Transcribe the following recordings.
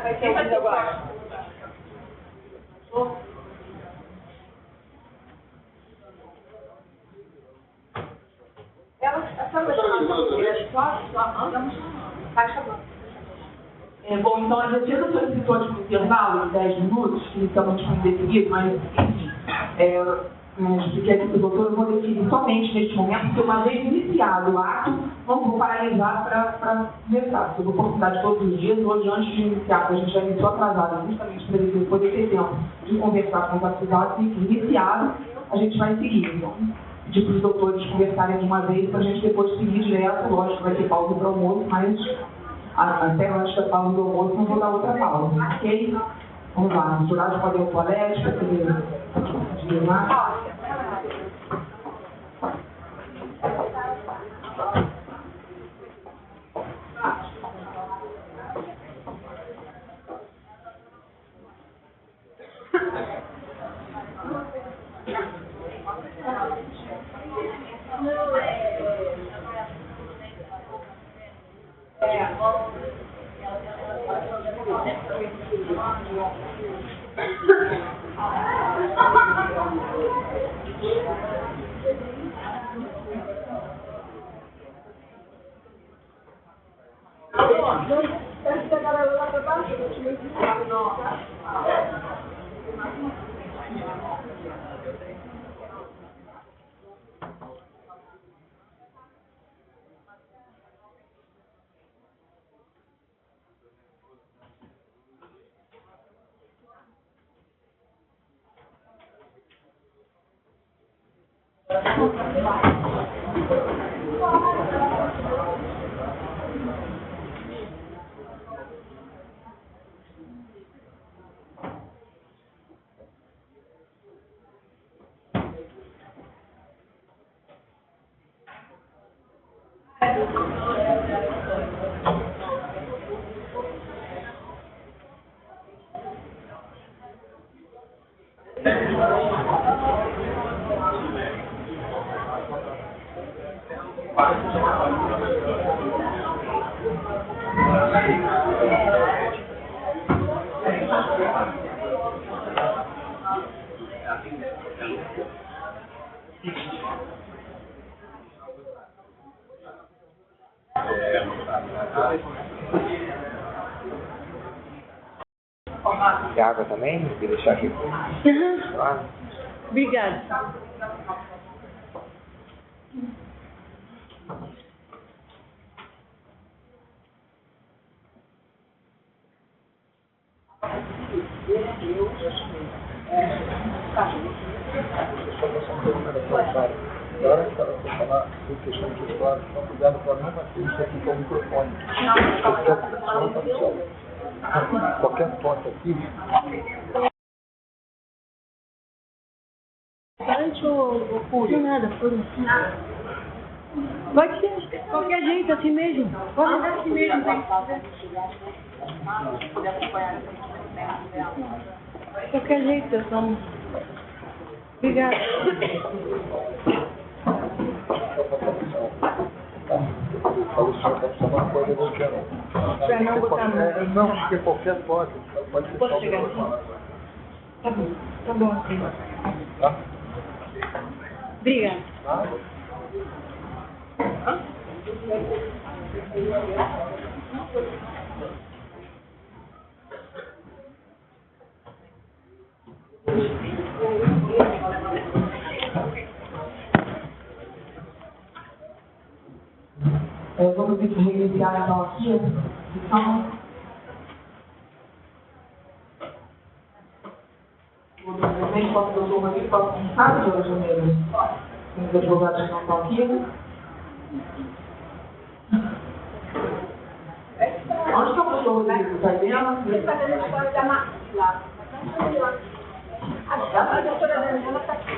Vai ser isso agora. Bom, então a Jessica solicitou de um intervalo de 10 minutos, que estamos indefinido, mas enfim, expliquei aqui para o doutor, eu vou definir somente neste momento, porque uma vez iniciado o ato, não vou paralisar para começar. Eu vou oportunidade todos os dias, hoje antes de iniciar, porque a gente já iniciou atrasado, justamente para ele poder ter tempo de conversar com os acusados, e iniciado, a gente vai seguir. Então, pedir para os doutores conversarem de uma vez, para a gente depois seguir direto, lógico, vai ter pausa para o almoço, mas até antes da pausa do almoço não vou dar outra pausa, ok? Vamos lá, os jurados podem ir ao toalete para poder desligar. Quer água também? Vou deixar aqui. Claro. Obrigada. Agora a senhora vai falar por questão de história, só cuidado para não bater isso aqui com o microfone. Qualquer ponto aqui. Não nada, pode ser qualquer jeito, assim mesmo. Pode ser assim mesmo. Qualquer jeito, eu só Obrigada. Fala o senhor está precisando uma coisa do dia, não. Pra não botar a mão. Não, porque qualquer pode Posso chegar aqui? Tá bom assim. Tá? Obrigada. Vamos ter que reiniciar então aqui a sessão. O presidente do doutor Rodrigo pode começar, de hoje mesmo. Os advogados que não estão aqui. Onde está o doutor Rodrigo? Está aí dentro? Ele está fazendo a história da Marcela. A doutora Daniela está aqui.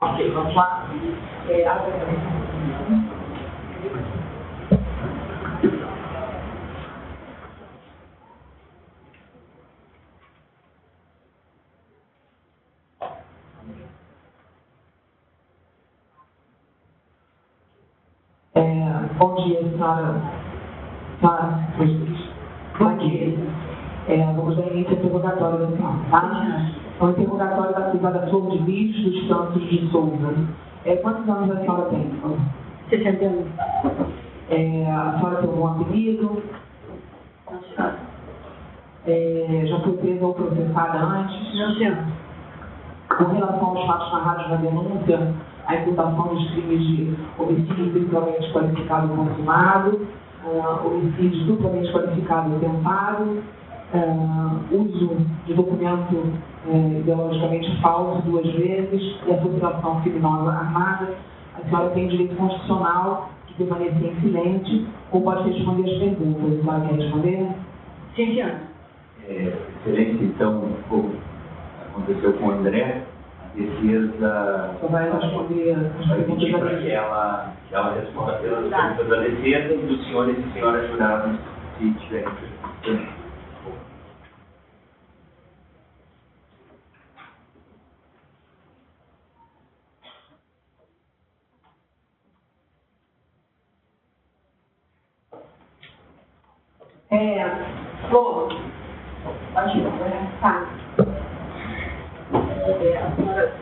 Ok, vamos lá. Bom dia, senhora. Bom dia. Vamos dar início ao interrogatório da senhora, tá? É um interrogatório da acusada Flor de Lis dos Santos de Souza. Quantos anos a senhora tem? 60 anos. A senhora tem algum apelido? Não sabe. Já foi presa ou processada antes? Não sei. Com relação aos fatos narrados na denúncia, a imputação dos crimes de homicídio triplamente qualificado consumado, homicídio duplamente qualificado tentado, uso de documento ideologicamente falso 2 vezes e associação criminosa armada. A senhora tem direito constitucional de permanecer em silêncio ou pode responder as perguntas. A senhora quer responder? Sim, senhora. Excelência, então, como aconteceu com o André, a defesa Só vai responder as vai perguntas pedir da para que ela responda pelas perguntas da defesa e dos senhores e senhoras jurados, se tiverem perguntas. Flor, pode ir, tá. A senhora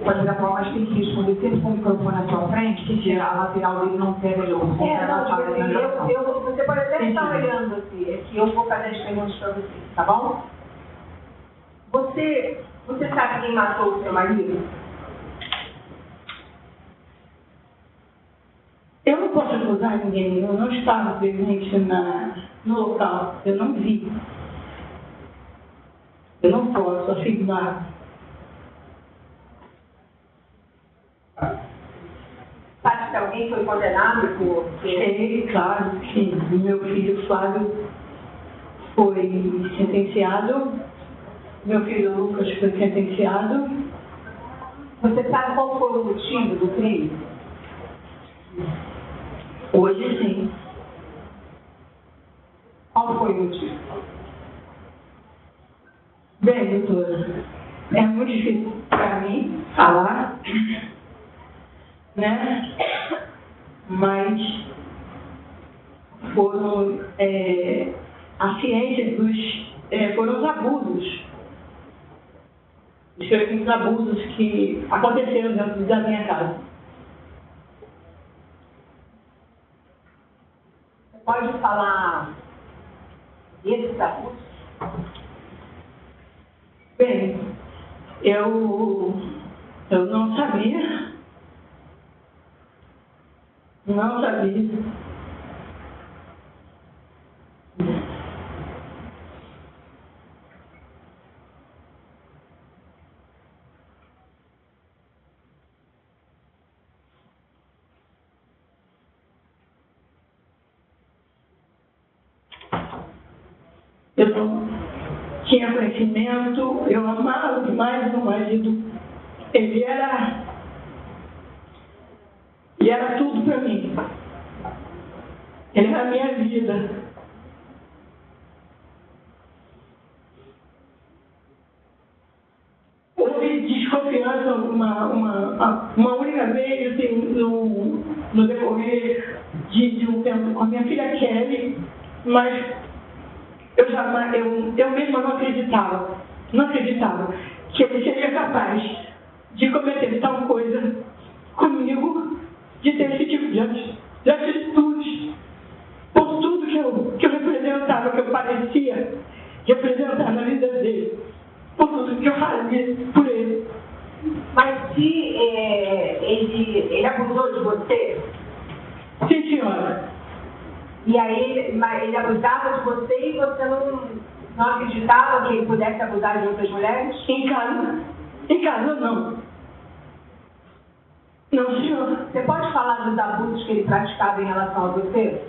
pode dar palma, mas tem que responder sempre com o microfone à sua frente, que a lateral dele não pega ele. Você pode até estar olhando assim, é que eu vou fazer as perguntas para você, tá bom? Você sabe quem matou o seu marido? Eu não posso acusar ninguém, eu não estava presente no local, eu não vi. Eu não posso afirmar. Sabe se alguém foi condenado por ele? Claro, sim. O meu filho Flávio foi sentenciado, meu filho Lucas foi sentenciado. Você sabe qual foi o motivo do crime? Hoje sim. Qual foi o motivo? Bem, doutora, é muito difícil para mim falar, né? Mas foram a ciência foram os abusos, os abusos que aconteceram dentro da minha casa. Você pode falar desses abusos? Bem, eu não sabia. Não sabia. Eu não tinha conhecimento, eu amava demais meu marido. Ele era tudo para mim. Ele era a minha vida. Houve desconfiança uma única vez, assim, no decorrer de um tempo com a minha filha Kelly, mas eu mesma não acreditava que ele seria capaz de cometer tal coisa comigo, de ter esse tipo de atitudes, por tudo que eu representava, que eu parecia representar na vida dele, por tudo que eu fazia por ele. Mas se ele abusou de você? Sim, senhora. E aí ele abusava de você e você não acreditava que ele pudesse abusar de outras mulheres? Em casa não. Não, senhor. Você pode falar dos abusos que ele praticava em relação a você?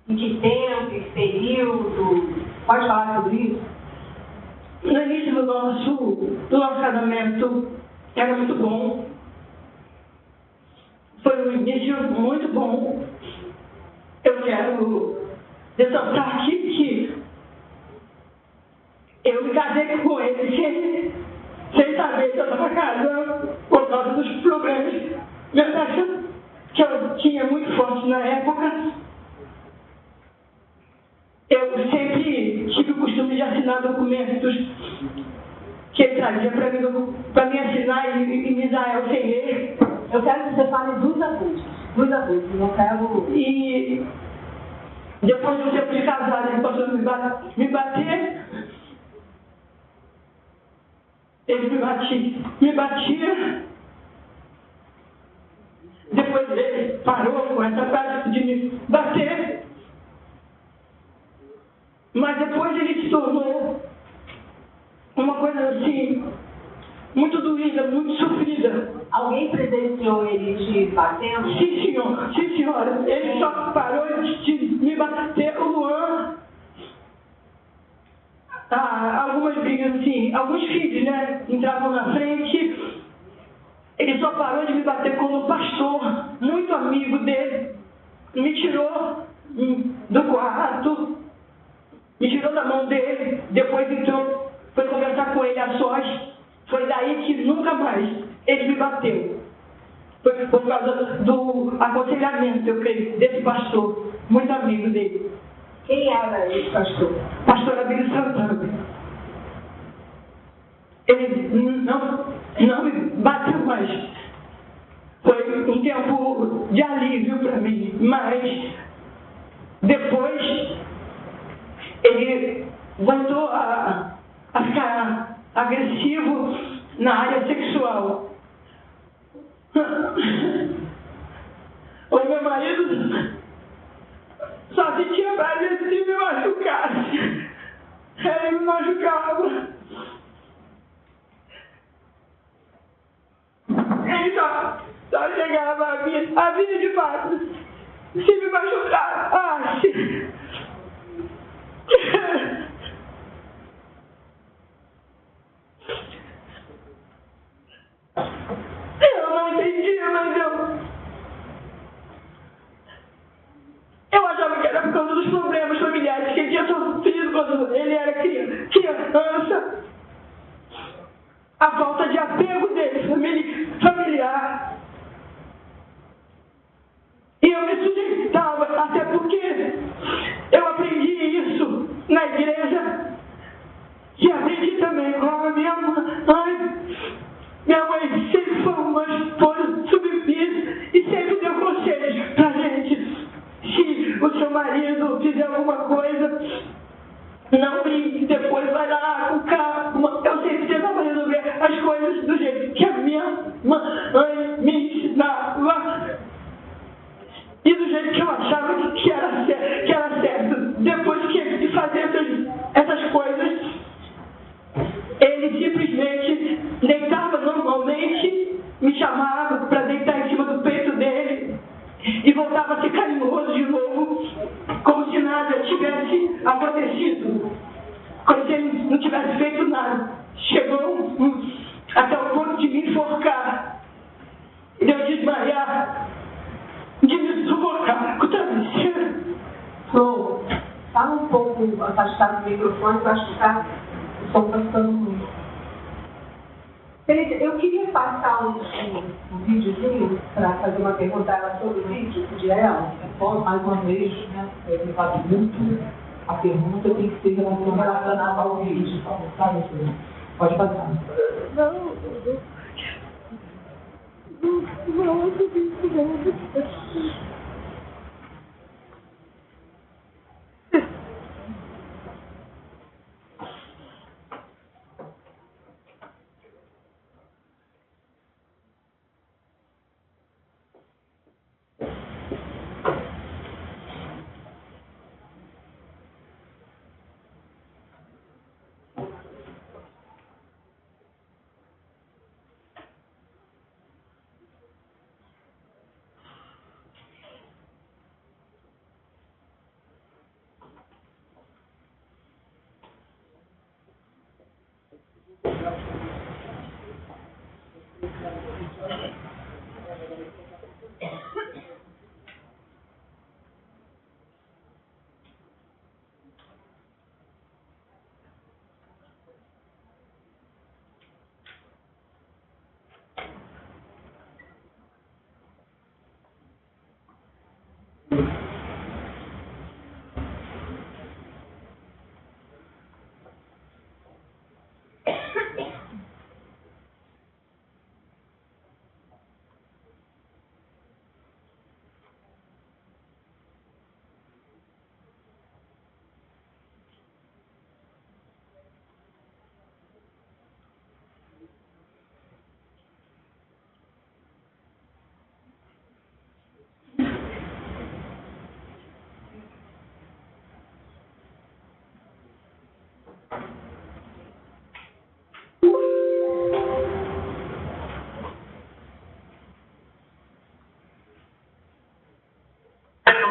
Em que tempo, em que período? Pode falar sobre isso? No início do nosso casamento era muito bom. Foi um início muito bom. Eu quero ressaltar aqui que eu me casei com ele sem saber que eu estava casando por causa dos problemas que eu tinha muito forte na época. Eu sempre tive o costume de assinar documentos que ele trazia para me assinar em Israel sem ele. Eu quero que você fale dos abusos, não quero... E depois de um tempo de casado, ele passou a me bater. Ele me batia. Depois ele parou com essa prática de me bater. Mas depois ele se tornou uma coisa assim, muito doída, muito sofrida. Alguém presenciou ele te batendo? Sim, senhor. Sim, senhora. Ele só parou de me bater. O Luan, algumas brigas assim, alguns filhos, né, entravam na frente. Ele só parou de me bater quando o pastor, muito amigo dele, me tirou do quarto, me tirou da mão dele, depois entrou, foi conversar com ele a sós. Foi daí que nunca mais ele me bateu. Foi por causa do aconselhamento, eu creio, desse pastor, muito amigo dele. Quem era esse pastor? Pastor Abílio Santana. Ele não me bateu mais. Foi um tempo de alívio para mim, mas depois ele voltou a ficar agressivo na área sexual. O meu marido só se tinha prazer se me machucasse. Ele me machucava. Ele só chegava a vida de fato. Se me machucar, eu não entendia, mas eu achava que era por causa dos problemas familiares que ele tinha sofrido quando ele era criança. A falta de apego dele, familiar. E eu me sujeitava, até porque eu aprendi isso na igreja. E aprendi também com a minha mãe. Minha mãe sempre foi uma esposa submissa e sempre deu conselhos pra gente. Se o seu marido fizer alguma coisa, não brinque, depois vai lá com calma. Eu sempre tentava resolver as coisas do jeito que a minha mãe me ensinava. E do jeito que eu achava que era certo. Depois de fazer essas coisas, ele simplesmente deitava normalmente, me chamava para deitar em cima do peito dele e voltava a ser carinhoso de novo, como se nada afastar do microfone para acho que tá, o som está ficando muito. Eu queria passar um videozinho para fazer uma pergunta ela sobre o vídeo, podia ela? Só mais uma vez, né? Me faz muito. A pergunta tem que ser relacionada ao vídeo. Sabe? Pode passar. Não.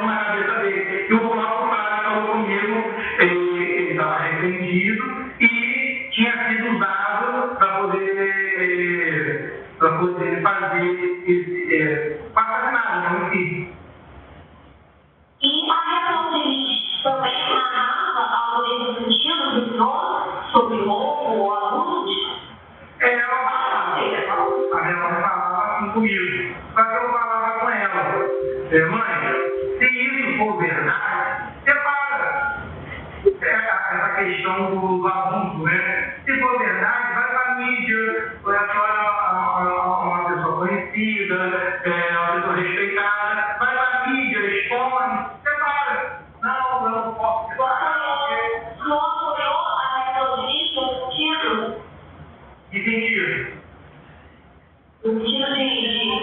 Na cabeça dele. E o próprio padre falou comigo, ele estava arrependido e tinha sido usado para poder fazer esse assassinato, não enfim. E a reação deles também narrava algo nesse sentido, que ensinou sobre roubo ou abusos? Ela falava assim comigo. Só que eu falava com ela, mãe, se isso for verdade, separa essa questão do abuso, né? Se for verdade, vai para a mídia, a senhora é uma pessoa conhecida, uma pessoa respeitada, vai para a mídia, expõe, separa. Não posso separar. Não apoiou a reação deles no sentido? Que sentido? No sentido de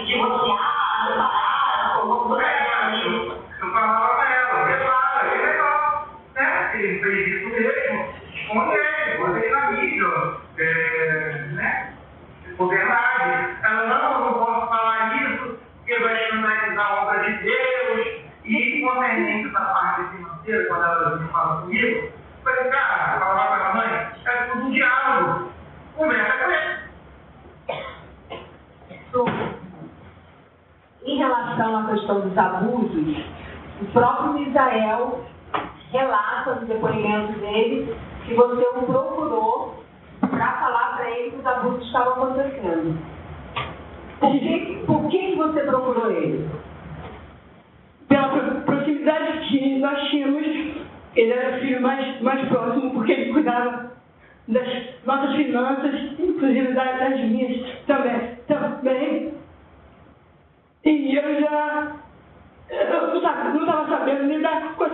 divorciar, separar, como por exemplo. Eu falava para ela, separa, é legal, né? Ele fez isso mesmo, esconde ele, bota ele na mídia, né? Se for verdade. Ela, não posso falar isso, porque vai escandalizar a obra de Deus, e inconveniente da parte financeira, quando ela fala comigo, eu falei, cara, eu falava para a mãe, é tudo um diálogo, conversa com ele. Em relação à questão dos abusos, o próprio Misael relata no depoimento dele que você o procurou para falar para ele que os abusos estavam acontecendo. Por que você procurou ele? Pela proximidade que nós tínhamos, ele era o filho mais próximo, porque ele cuidava das nossas finanças, inclusive das minhas também. E eu já não estava sabendo lidar com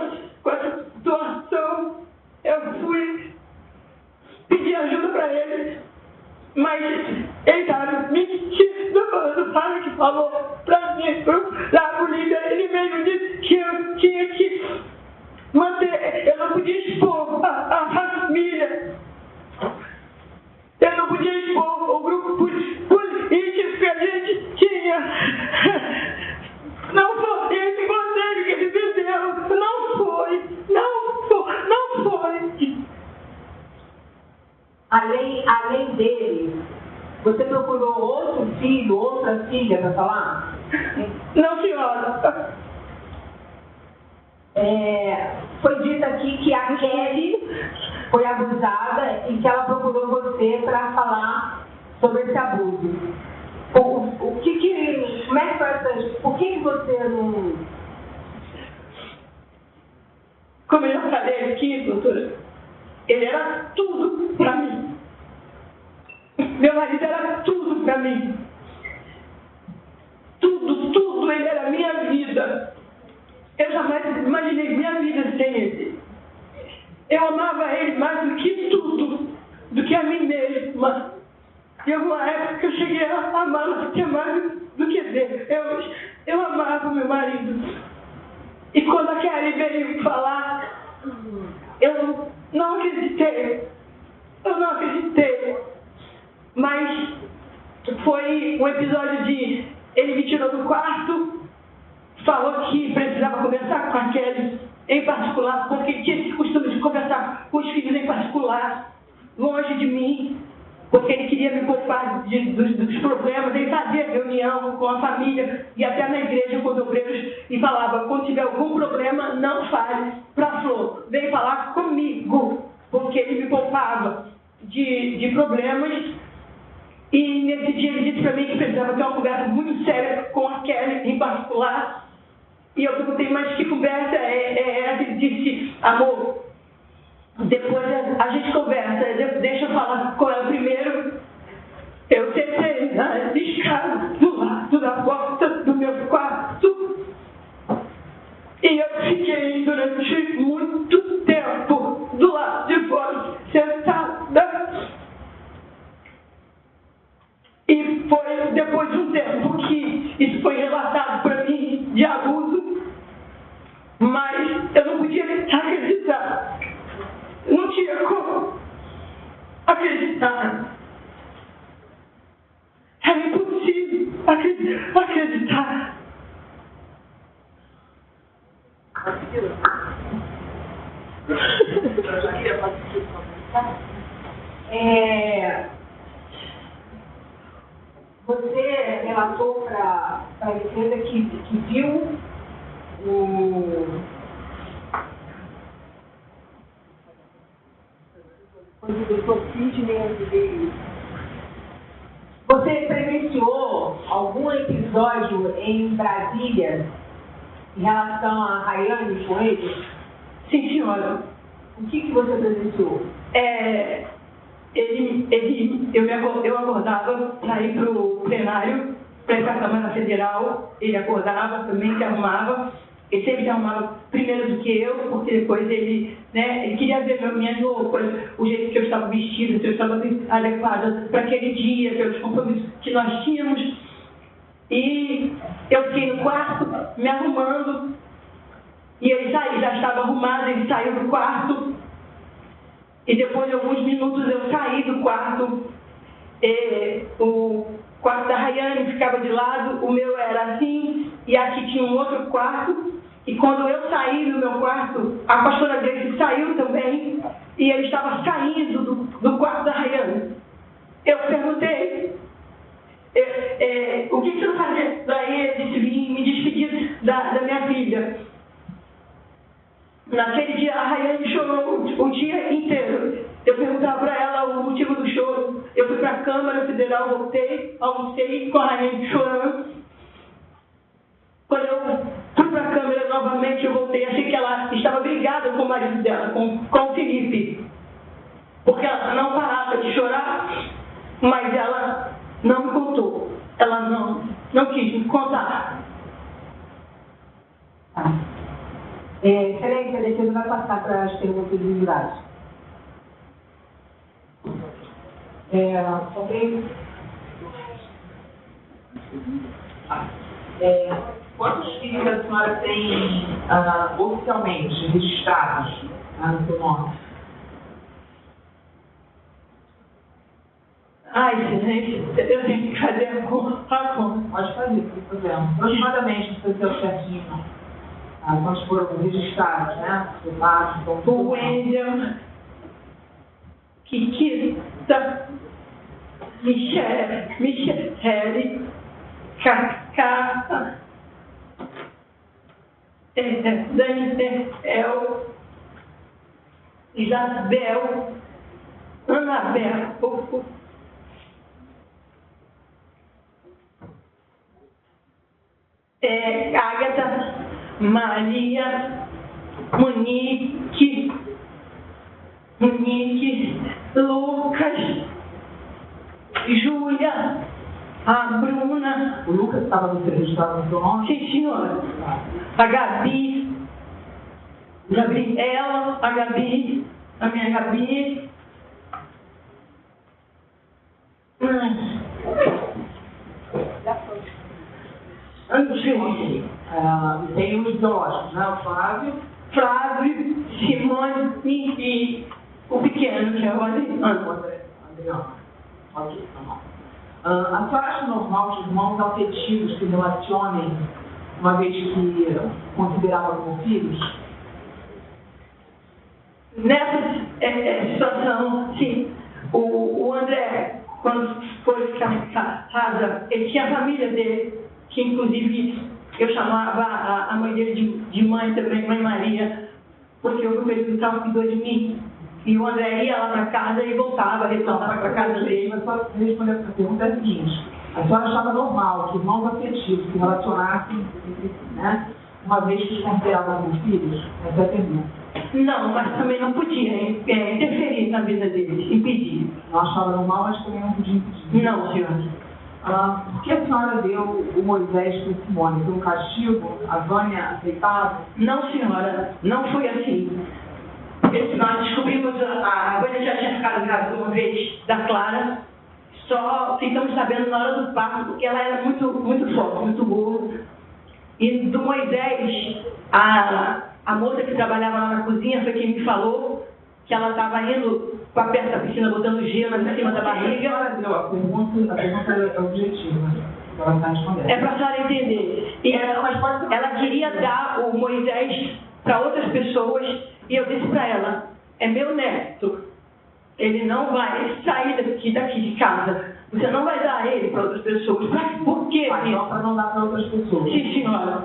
essa situação. Eu fui pedir ajuda para ele, mas ele estava mentindo, falando que falou para mim, lá a polícia, ele mesmo disse que eu tinha que manter, eu não podia expor a família. Eu não podia expor o grupo político que a gente tinha. Não foi esse conselho que ele me deu. Não foi. Além dele, você procurou outro filho, outra filha para falar? Não, senhora. Foi dito aqui que a Kelly foi abusada e que ela procurou você para falar sobre esse abuso. Como é que foi essa... Por que você não... Como eu já falei aqui, doutora, ele era tudo para mim. Meu marido era tudo para mim. Tudo, ele era a minha vida. Eu jamais imaginei minha vida sem ele. Eu amava ele mais do que tudo, do que a mim mesma. E houve uma época que eu cheguei a amá-lo mais do que Deus. Eu amava meu marido. E quando a Kelly veio falar, eu não acreditei. Mas foi um episódio de... Ele me tirou do quarto, falou que precisava conversar com a Kelly em particular, porque tinha esse costume de conversar com os filhos em particular, longe de mim, porque ele queria me poupar dos problemas. Ele fazia reunião com a família e até na igreja com os obreiros e falava: quando tiver algum problema, não fale para Flor, vem falar comigo, porque ele me poupava de problemas. E nesse dia ele disse para mim que precisava ter uma conversa muito séria com a Kelly em particular. E eu perguntei: mas que conversa é essa? Ele disse: amor, depois a gente conversa, deixa eu falar com ela primeiro. Eu sentei na escada do lado da porta do meu quarto e eu fiquei durante muito tempo do lado de fora, sentada. E foi depois de um tempo que isso foi relatado para mim de abuso, mas eu não podia acreditar. Não tinha como acreditar. Era impossível acreditar. Você relatou para a defesa que viu o doutor Sidney dele. Você presenciou algum episódio em Brasília em relação a Rayane com ele? Sim, senhora. O que você presenciou? Eu acordava para ir para o plenário, para ir para a Câmara Federal. Ele acordava também, se arrumava. Ele sempre se arrumava primeiro do que eu, porque depois ele queria ver minhas roupas, o jeito que eu estava vestida, se eu estava adequada para aquele dia, pelos compromissos que nós tínhamos. E eu fiquei no quarto, me arrumando, e ele saiu, já estava arrumado, ele saiu do quarto. E depois de alguns minutos eu saí do quarto. O quarto da Rayane ficava de lado, o meu era assim, e aqui tinha um outro quarto. E quando eu saí do meu quarto, a pastora Grace saiu também, e ele estava saindo do quarto da Rayane. Eu perguntei: o que você vai fazer? Daí ele disse: vim me despedir da minha filha. Naquele dia a Rayane chorou o dia inteiro. Eu perguntava para ela o motivo do choro. Eu fui para a Câmara Federal, voltei, almocei com a Rayane chorando. Quando eu fui para a Câmara novamente, eu voltei, achei que ela estava brigada com o marido dela, com o Felipe. Porque ela não parava de chorar, mas ela não me contou. Ela não quis me contar. Excelência, a defesa vai passar para as perguntas dos jurados. Quantos filhos a senhora tem oficialmente registrados no seu nome? Excelência, eu tenho que fazer a conta. Pode fazer, sem problema. Aproximadamente, não precisa ser certinho. Quantos foram registrados, né? O Wendel, Kikita, Michele, Cacá, Daniel, Isabel, Anabel, Ágata, Maria, Monique, Lucas, Júlia, a Bruna. O Lucas estava registrado no seu nome? Sim, senhora. A Gabi, Gabriela, a Gabi, a minha Gabi. E tem os biológicos, né? O Flávio, Simone e o pequeno, que é o Adriano. Ok, tá bom. A senhora acha normal que irmãos afetivos se relacionem, uma vez que consideravam como filhos? Nessa situação, sim, o André, quando foi ficar em casa, ele tinha a família dele, que inclusive eu chamava a mãe dele de mãe também, Mãe Maria, porque houve um período que ela cuidou de mim. E o André ia lá para casa e voltava, retornava para casa dele. Mas só responder essa pergunta é a seguinte: a senhora achava normal que irmãos afetivos se relacionassem entre si, né? Uma vez que os consideravam como filhos? Essa é a pergunta. Não, mas também não podia interferir na vida deles, impedir. Não achava normal, mas também não podia impedir. Não, senhora. Por que a senhora deu o Moisés para Simone? Foi um castigo? A Vânia aceitava? Não, senhora, não foi assim. Nós descobrimos, a Vânia já tinha ficado grávida uma vez da Clara, só ficamos sabendo na hora do parto, porque ela era muito forte, muito boa. E do Moisés, a moça que trabalhava lá na cozinha foi quem me falou que ela estava indo para perto da piscina, botando gelo em cima da barriga. A pergunta é objetiva, ela está respondendo. É para a senhora entender. E ela queria dar o Moisés para outras pessoas, e eu disse para ela: é meu neto, ele não vai sair daqui de casa, você não vai dar ele para outras pessoas. Por quê? Então, para não dar para outras pessoas. Sim, senhora.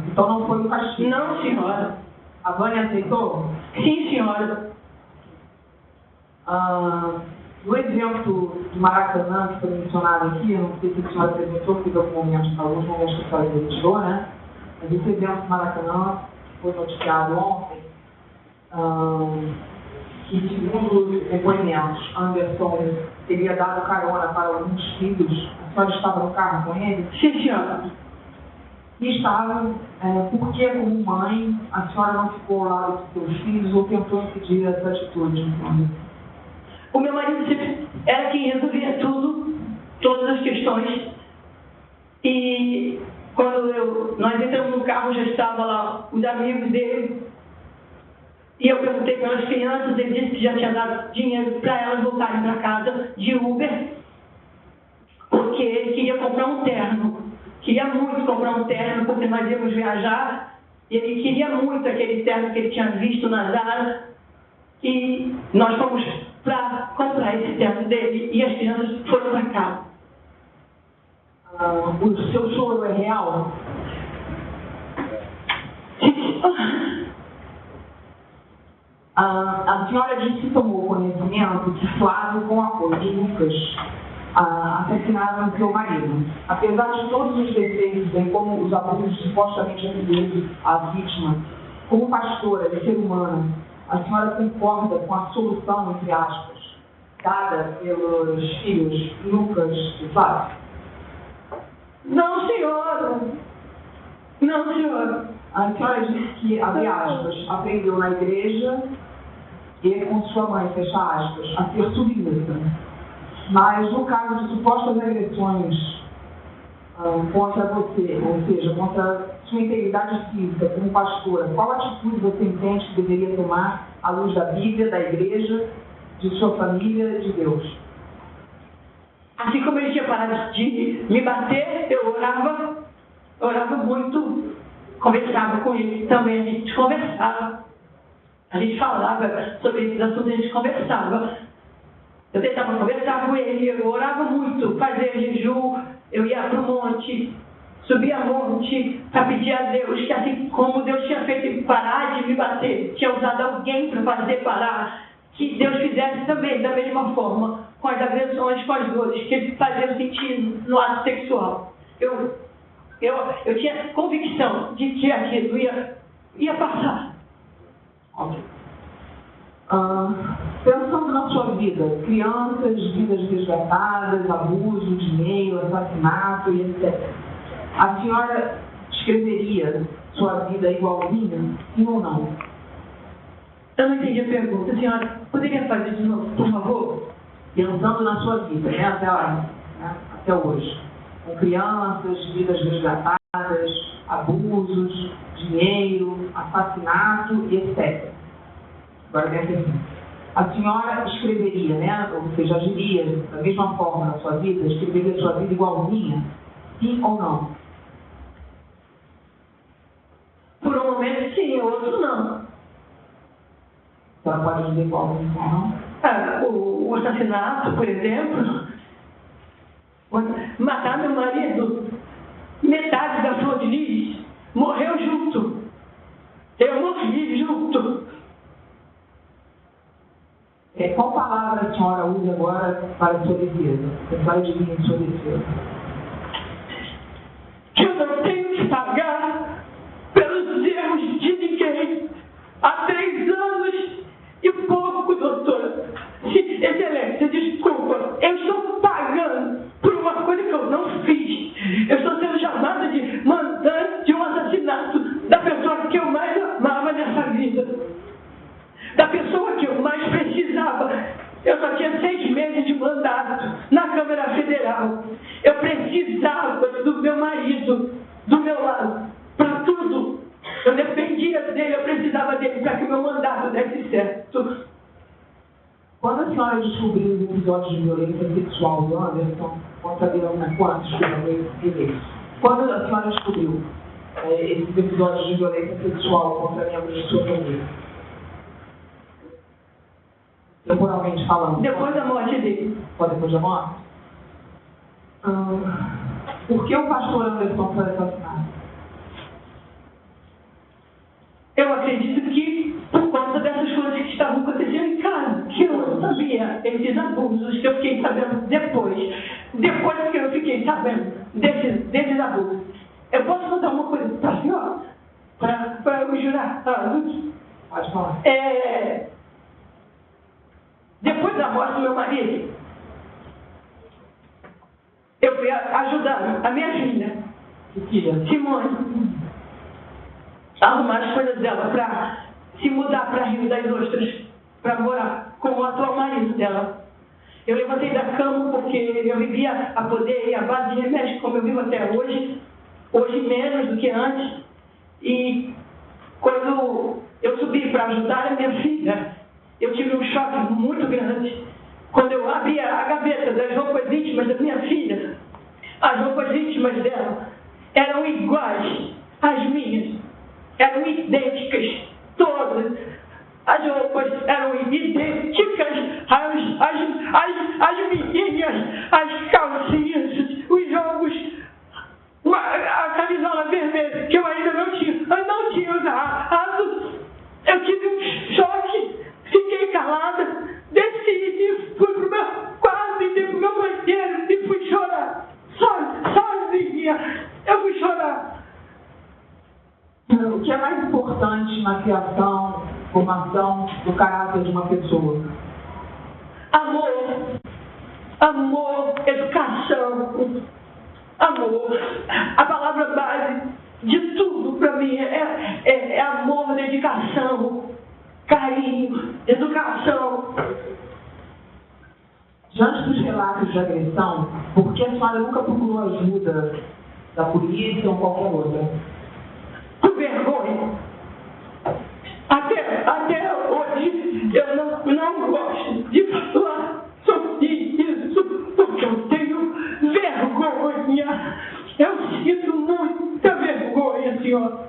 Então não foi um castigo? Não, senhora. A Vânia aceitou? Sim, senhora. No evento do Maracanã, que foi mencionado aqui, eu não sei se a senhora apresentou, porque alguns momentos que a senhora registrou, né? Mas esse evento do Maracanã foi noticiado ontem, que, segundo os depoimentos, Anderson teria dado carona para alguns filhos. A senhora estava no carro com ele? Sim, senhora. E estava, porque como mãe, a senhora não ficou ao lado dos seus filhos ou tentou impedir essa atitude? O meu marido sempre era quem resolvia tudo, todas as questões. E quando nós entramos no carro, já estavam lá os amigos dele. E eu perguntei pelas crianças, ele disse que já tinha dado dinheiro para elas voltarem para casa de Uber, porque ele queria comprar um terno. Queria muito comprar um terno, porque nós íamos viajar, e ele queria muito aquele terno que ele tinha visto na Zara, e nós fomos para comprar esse terno dele, e as crianças foram para cá. O seu choro é real? A senhora disse que tomou conhecimento que Flávio, com o apoio de Lucas, assassinaram seu marido. Apesar de todos os defeitos, bem como os abusos supostamente atribuídos à vítima, como pastora e ser humana, a senhora concorda com a solução, entre aspas, dada pelos filhos Lucas e Flávio? Não, senhora. Não, senhora. A senhora disse que, abre aspas, aprendeu na igreja e com sua mãe, fecha aspas, a ser submissa. Mas no caso de supostas agressões contra você, ou seja, contra sua integridade física como pastora, qual atitude você entende que deveria tomar à luz da Bíblia, da igreja, de sua família, de Deus? Assim como ele tinha parado de me bater, eu orava muito, conversava com ele também, a gente conversava. A gente falava sobre esses assuntos, a gente conversava. Eu tentava conversar com ele, eu orava muito, fazia jejum, eu ia para o monte, subi a monte para pedir a Deus que, assim como Deus tinha feito parar de me bater, tinha usado alguém para fazer parar, que Deus fizesse também da mesma forma, com as agressões, com as dores que ele fazia sentir no ato sexual. Eu tinha convicção de que aquilo ia passar. Ok. Pensando na sua vida, crianças, vidas resgatadas, abuso, dinheiro, assassinato e etc. A senhora escreveria sua vida igualzinha, sim ou não? Eu não entendi a pergunta. A senhora poderia fazer de novo, por favor? Pensando na sua vida, né, até hoje. Com crianças, vidas resgatadas, abusos, dinheiro, assassinato e etc. Agora vem a pergunta. A senhora escreveria, né, ou seja, agiria da mesma forma na sua vida, escreveria a sua vida igualzinha, sim ou não? Por um momento sim, outro não. A senhora pode dizer qual sim ou não? O assassinato, por exemplo, matar meu marido, metade da flor de lis morreu junto. Eu morri junto. Qual palavra a senhora usa agora para sua defesa? Você vai dizer em sua defesa? Que eu não tenho que pagar pelos erros de ninguém. Há 3 anos e pouco, doutora. Excelência, desculpa. Eu estou pagando por uma coisa que eu não fiz. Eu estou sendo chamada de mandante de um assassinato da pessoa que eu mais amava nessa vida. Da pessoa que eu mais precisava. Eu só tinha 6 meses de mandato na Câmara Federal. Eu precisava do meu marido do meu lado, para tudo. Eu dependia dele, eu precisava dele para que o meu mandato desse certo. Quando a senhora descobriu os episódios de violência sexual do Anderson, contra a Adriana, quando a senhora descobriu esses episódios de violência sexual contra membros de sua família? Temporalmente falando. Depois da morte dele. Pode depois da morte? Por que o pastor Anderson foi assassinado? Eu acredito que por conta dessas coisas que estavam acontecendo em casa, que eu não sabia, esses abusos que eu fiquei sabendo depois que eu fiquei sabendo desses abusos. Eu posso contar uma coisa para a senhora? Para eu me jurar? Pode falar. Depois da morte do meu marido, eu fui ajudar a minha filha, Simone, a arrumar as coisas dela para se mudar para Rio das Ostras, para morar com o atual marido dela. Eu levantei da cama porque eu vivia a poder e a base de remédio, como eu vivo até hoje menos do que antes. E quando eu subi para ajudar a minha filha, eu tive um choque muito grande. Quando eu abri a gaveta das roupas íntimas da minha filha, as roupas íntimas dela eram iguais às minhas. Eram idênticas, todas. As roupas eram idênticas às meninas, as calcinhas, os jogos, a camisola vermelha, que eu ainda não tinha usado. Eu tive um choque, fiquei calada, desci e fui pro meu quarto e dei pro meu banheiro e fui chorar. Sozinha, eu fui chorar. O que é mais importante na criação, formação do caráter de uma pessoa? Amor, educação, amor. A palavra base de tudo para mim é amor, dedicação, carinho, educação. Diante dos relatos de agressão, por que a senhora nunca procurou ajuda da polícia ou qualquer outra? Com vergonha. Até hoje eu não gosto de falar sobre isso, porque eu tenho vergonha. Eu sinto muita vergonha, senhor.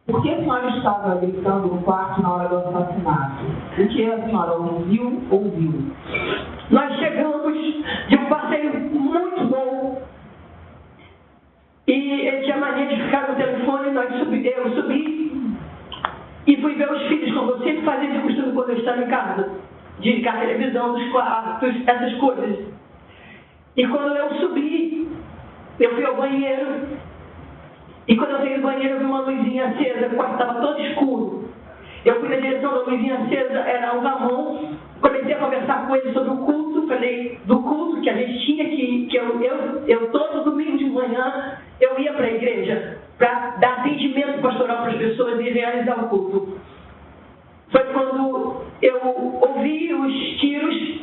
Por que a senhora estava gritando no quarto na hora do assassinato? O que a senhora ouviu? Nós chegamos de um passeio muito bom de ligar a televisão dos quartos, essas coisas. E quando eu subi, eu fui ao banheiro, e quando eu saí do banheiro eu vi uma luzinha acesa, o quarto estava todo escuro. Eu fui na direção da luzinha acesa, era o Ramon, comecei a conversar com ele sobre o culto, falei do culto que a gente tinha, que eu todo domingo de manhã, eu ia para a igreja, para dar atendimento pastoral para as pessoas e realizar o culto. Foi quando eu ouvi os tiros,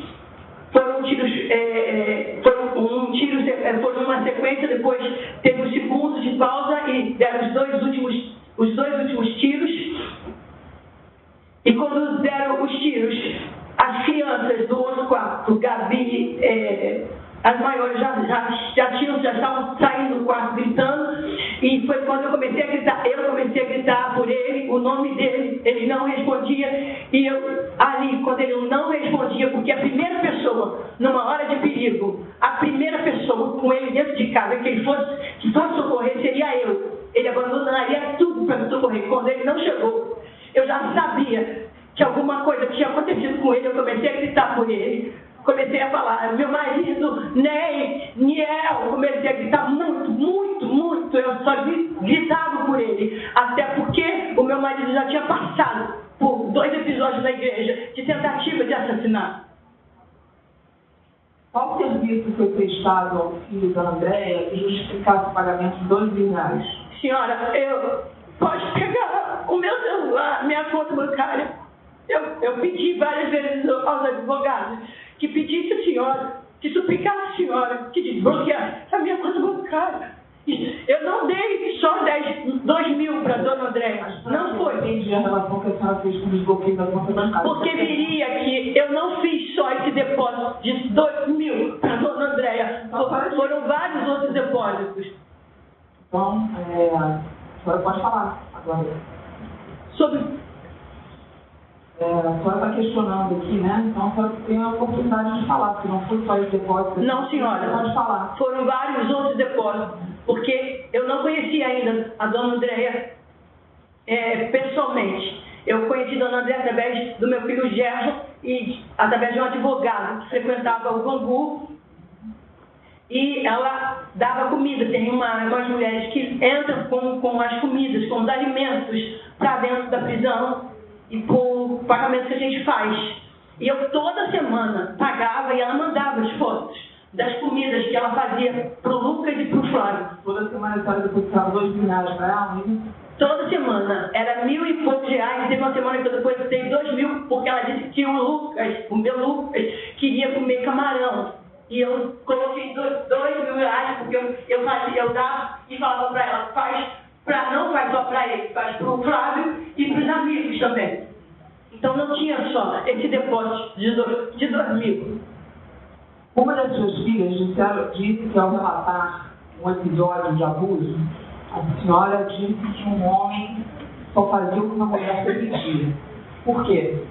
foram uma sequência, depois teve um segundo de pausa e deram os dois últimos tiros. E quando deram os tiros, as crianças do outro quarto, Gabi, as maiores já estavam saindo do quarto gritando, e foi quando eu comecei a gritar por ele, o nome dele, ele não respondia, e eu ali, quando ele não respondia, porque a primeira pessoa, numa hora de perigo, a primeira pessoa com ele dentro de casa, que ele fosse socorrer, seria eu. Ele abandonaria tudo para me socorrer. Quando ele não chegou, eu já sabia que alguma coisa tinha acontecido com ele, eu comecei a gritar por ele. Comecei a falar, meu marido, Ney, Niel, comecei a gritar muito, eu só gritava por ele, até porque o meu marido já tinha passado por 2 episódios na igreja de tentativa de assassinato. Qual serviço foi prestado ao filho da Andréia que justificasse o pagamento de R$2.000? Senhora, pode pegar o meu celular, minha conta bancária. Eu pedi várias vezes aos advogados que pedisse a senhora, que suplicasse a senhora, que desbloqueasse a minha conta bancária. Eu não dei só 2.000 para a dona Andréia, não foi. Entendi a relação que a senhora fez com o desbloqueio da conta bancária. Porque diria que eu não fiz só esse depósito de 2.000 para a dona Andréia, foram vários outros depósitos. Então, a senhora pode falar agora. A senhora está questionando aqui, né? Então a senhora tem a oportunidade de falar, porque não foi só esse depósito. Não, senhora. Você pode falar. Foram vários outros depósitos, porque eu não conhecia ainda a dona Andréia pessoalmente. Eu conheci a dona Andréia através do meu filho Gerson e através de um advogado que frequentava o Bangu. E ela dava comida. Tem umas mulheres que entram com as comidas, com os alimentos para dentro da prisão e por pagamento que a gente faz. E eu toda semana pagava e ela mandava as fotos das comidas que ela fazia para o Lucas e para o Flávio. Toda semana a senhora depositava R$2.000 para ela, né? Toda semana. Era R$1.000 e poucos reais. Teve uma semana que eu depositei 2.000 porque ela disse que o meu Lucas, queria comer camarão. E eu coloquei R$2.000 porque eu dava e falava para ela, não faz só para ele, faz para o Flávio e para os amigos também. Então não tinha só esse depósito de 2.000. Uma das suas filhas disse que ao relatar um episódio de abuso, a senhora disse que um homem só fazia o que uma mulher permitia. Por quê?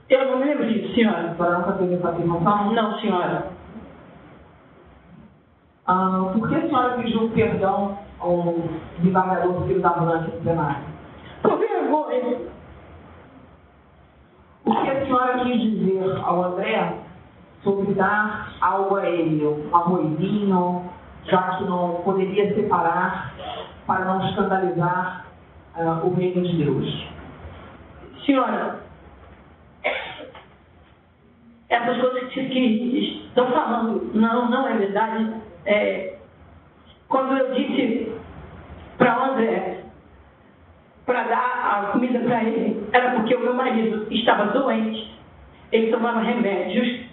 Eu não me lembro disso, senhora. A senhora nunca teve essa afirmação? Não, senhora. Por que a senhora pediu perdão ao desembargador Filho da Branca no plenário? Por vergonha. O que a senhora quis dizer ao André sobre dar algo a ele, um arrozinho, já que não poderia separar para não escandalizar o reino de Deus? Senhora, essas coisas que estão falando não é verdade. Quando eu disse para o André para dar a comida para ele, era porque o meu marido estava doente, ele tomava remédios.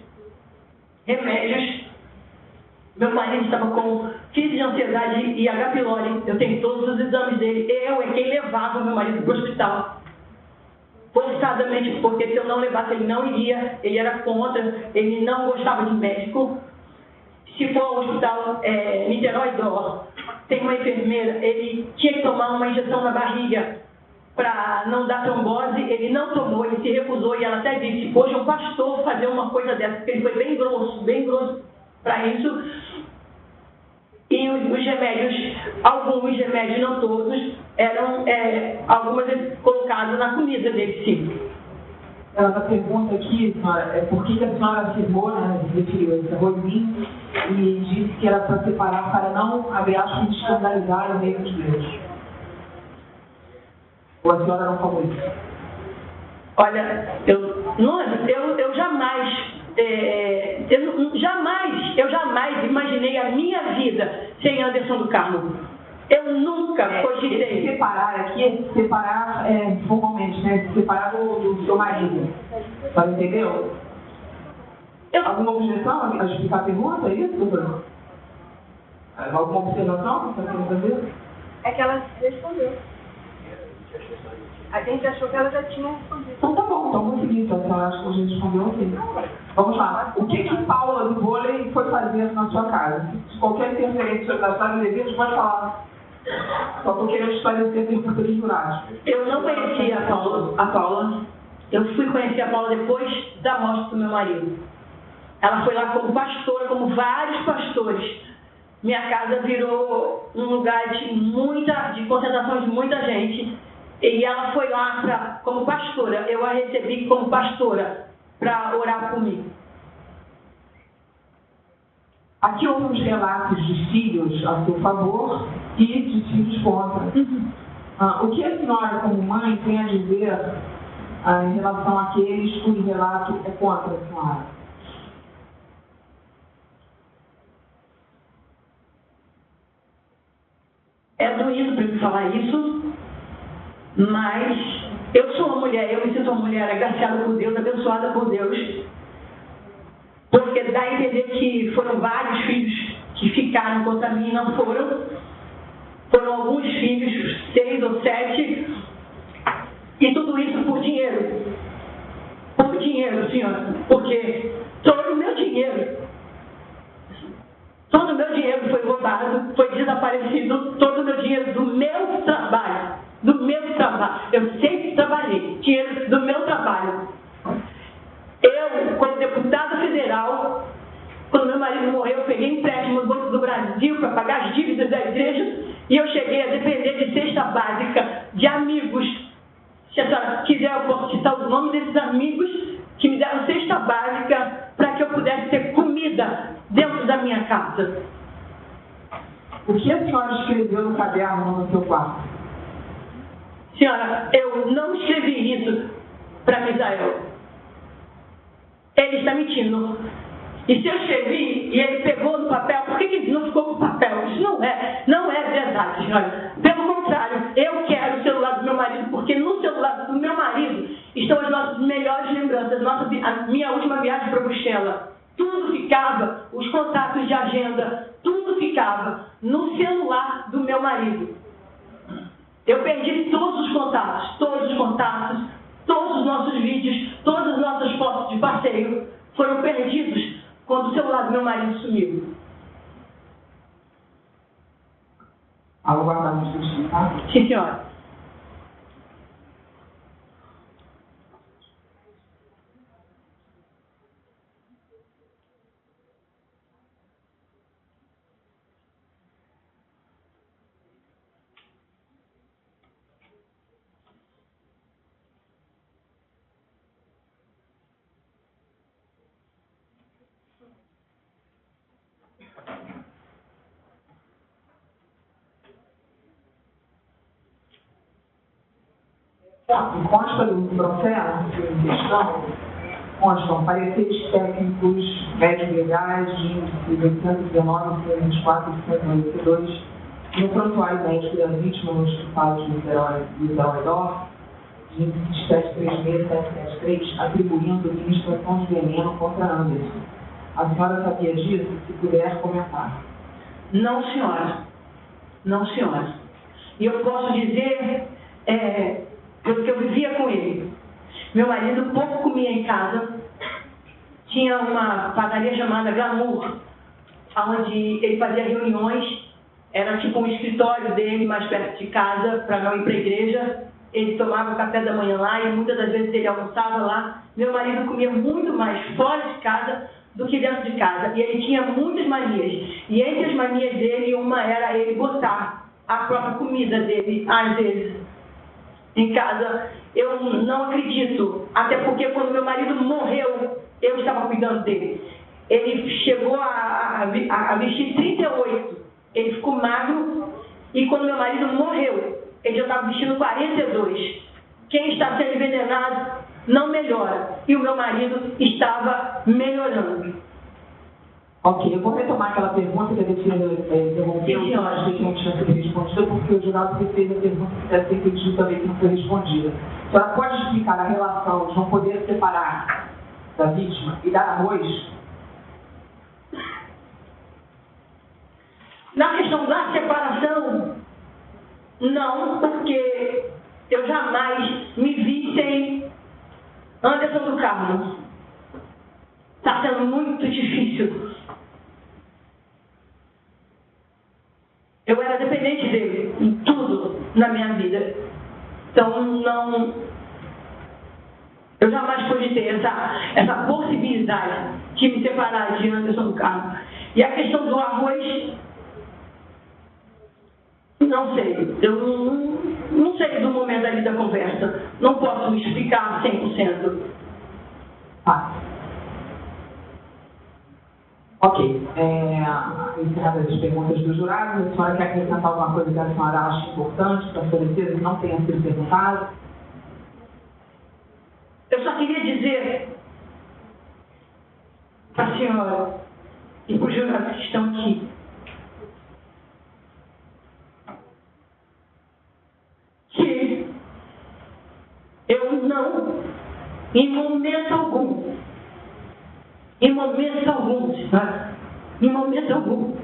Meu marido estava com crise de ansiedade e H. pylori. Eu tenho todos os exames dele. Eu é quem levava o meu marido para o hospital. Forçadamente, porque se eu não levasse, ele não iria, ele era contra, ele não gostava de médico. Se for ao hospital Niterói Dó, tem uma enfermeira, ele tinha que tomar uma injeção na barriga para não dar trombose, ele não tomou, ele se recusou e ela até disse, hoje um pastor fazer uma coisa dessa, porque ele foi bem grosso para isso. E os remédios, alguns remédios, não todos, eram algumas colocadas na comida dele, sim. Ela pergunta aqui, senhora, por que a senhora afirmou, né, referiu esse Rolim, e disse que era para separar, para não, abre aspas, escandalizar o meio de Deus. Ou a senhora não falou isso? Olha, eu jamais imaginei a minha vida sem Anderson do Carmo. Eu nunca cogitei. Separar aqui, formalmente, né? Separar do seu marido. Você entendeu? Alguma objeção a explicar a pergunta? É isso, doutora? Alguma observação que você quer fazer? É que ela respondeu. A gente achou que ela já tinha respondido. Então tá bom, então vamos seguir. Então, eu acho que a gente respondeu aqui. Vamos lá. O que Paula do vôlei foi fazer na sua casa? Se qualquer interferência sobre a história de Levi, pode falar. Só estou querendo esclarecer a pergunta dos jurados. Eu não conhecia a Paula. Eu fui conhecer a Paula depois da morte do meu marido. Ela foi lá como pastora, como vários pastores. Minha casa virou um lugar de concentração de muita gente. E ela foi lá como pastora. Eu a recebi como pastora para orar comigo. Aqui houve uns relatos de filhos a seu favor e de filhos contra. O que a senhora, como mãe, tem a dizer em relação àqueles cujo relato é contra a senhora? É doído para mim falar isso, mas eu sou uma mulher, eu me sinto uma mulher agraciada por Deus, abençoada por Deus, porque dá a entender que foram vários filhos que ficaram contra mim e não foram. Foram alguns filhos, 6 ou 7, e tudo isso por dinheiro. Por dinheiro, senhora, porque todo o meu dinheiro foi roubado, foi desaparecido, todo o meu dinheiro do meu trabalho. Eu sempre trabalhei, dinheiro do meu trabalho. Eu, como deputada federal, quando meu marido morreu, eu peguei empréstimo no Banco do Brasil para pagar as dívidas da igreja e eu cheguei a depender de cesta básica de amigos. Se a senhora quiser, eu posso citar os nomes desses amigos que me deram cesta básica para que eu pudesse ter comida dentro da minha casa. O que a senhora escreveu no caderno no seu quarto? Senhora, eu não escrevi isso para Misael. Ele está mentindo. E se eu escrevi e ele pegou no papel, por que ele não ficou com o papel? Isso não é verdade, senhora. Pelo contrário, eu quero o celular do meu marido, porque no celular do meu marido estão as nossas melhores lembranças, a minha última viagem para Bruxelas. Tudo ficava, os contatos de agenda, tudo ficava no celular do meu marido. Eu perdi todos os contatos, todos os nossos vídeos, todas as nossas fotos de passeio foram perdidos quando o celular do meu marido sumiu. Vou guardar um instantinho, tá? Sim, senhora. Consta do processo em questão, constam pareceres técnicos, médicos legais, de índice 819, 124 e 182, no prontuário médico da vítima no Hospital de Niterói, de índice 736-773, atribuindo administração de veneno contra Anderson. A senhora sabia disso? Se puder comentar. Não, senhora. Não, senhora. E eu posso dizer que eu vivia com ele. Meu marido pouco comia em casa. Tinha uma padaria chamada Glamour, onde ele fazia reuniões. Era tipo um escritório dele, mais perto de casa, para não ir para a igreja. Ele tomava o café da manhã lá e muitas das vezes ele almoçava lá. Meu marido comia muito mais fora de casa do que dentro de casa. E ele tinha muitas manias. E entre as manias dele, uma era ele botar a própria comida dele, às vezes, em casa. Eu não acredito, até porque quando meu marido morreu, eu estava cuidando dele. Ele chegou a vestir 38, ele ficou magro, e quando meu marido morreu, ele já estava vestindo 42. Quem está sendo envenenado não melhora, e o meu marido estava melhorando. Ok, eu vou retomar aquela pergunta que a Betina interrompeu, Sim, senhora. achei que não tinha sido respondida, porque o jurado que fez a pergunta que deve ter entendido também que não foi respondida. A senhora pode explicar a relação de não poder separar da vítima e dar arroz? Na questão da separação, não, porque eu jamais me vi sem Anderson do Carmo. Está sendo muito difícil. Eu era dependente dele em tudo na minha vida. Então, não... Eu jamais pude ter essa possibilidade de me separar de Anderson do Carmo. E a questão do arroz, não sei. Eu não sei do momento ali da conversa. Não posso me explicar 100%. Ok. Encerradas as perguntas do jurado, a senhora quer acrescentar alguma coisa que a senhora acha importante para esclarecer que não tenha sido perguntado? Eu só queria dizer para a senhora e para os jurados que estão aqui que eu não, em momento algum,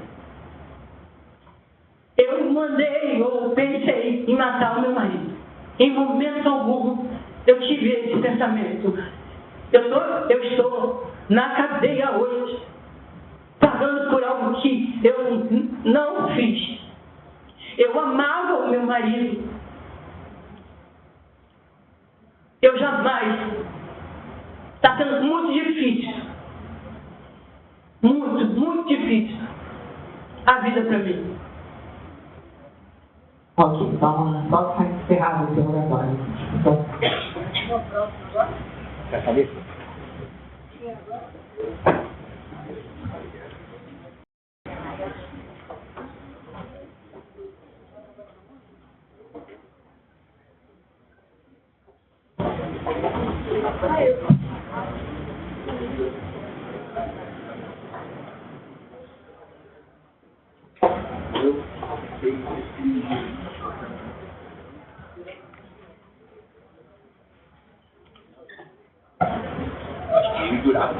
eu mandei ou pensei em matar o meu marido. Em momento algum eu tive esse pensamento. Eu estou na cadeia hoje, pagando por algo que eu não fiz. Eu amava o meu marido. Eu jamais. Está sendo muito difícil. Muito difícil a vida para mim. Ok, então só está encerrado o interrogatório. Então, Quer saber? Acho que o jurado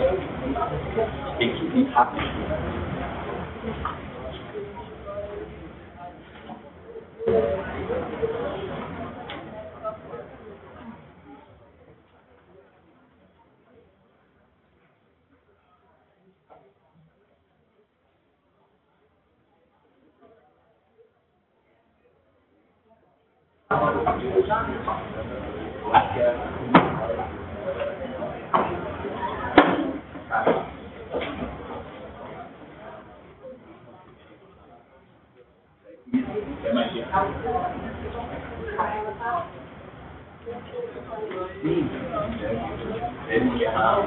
tem que ir rápido. Sim, deve encerrar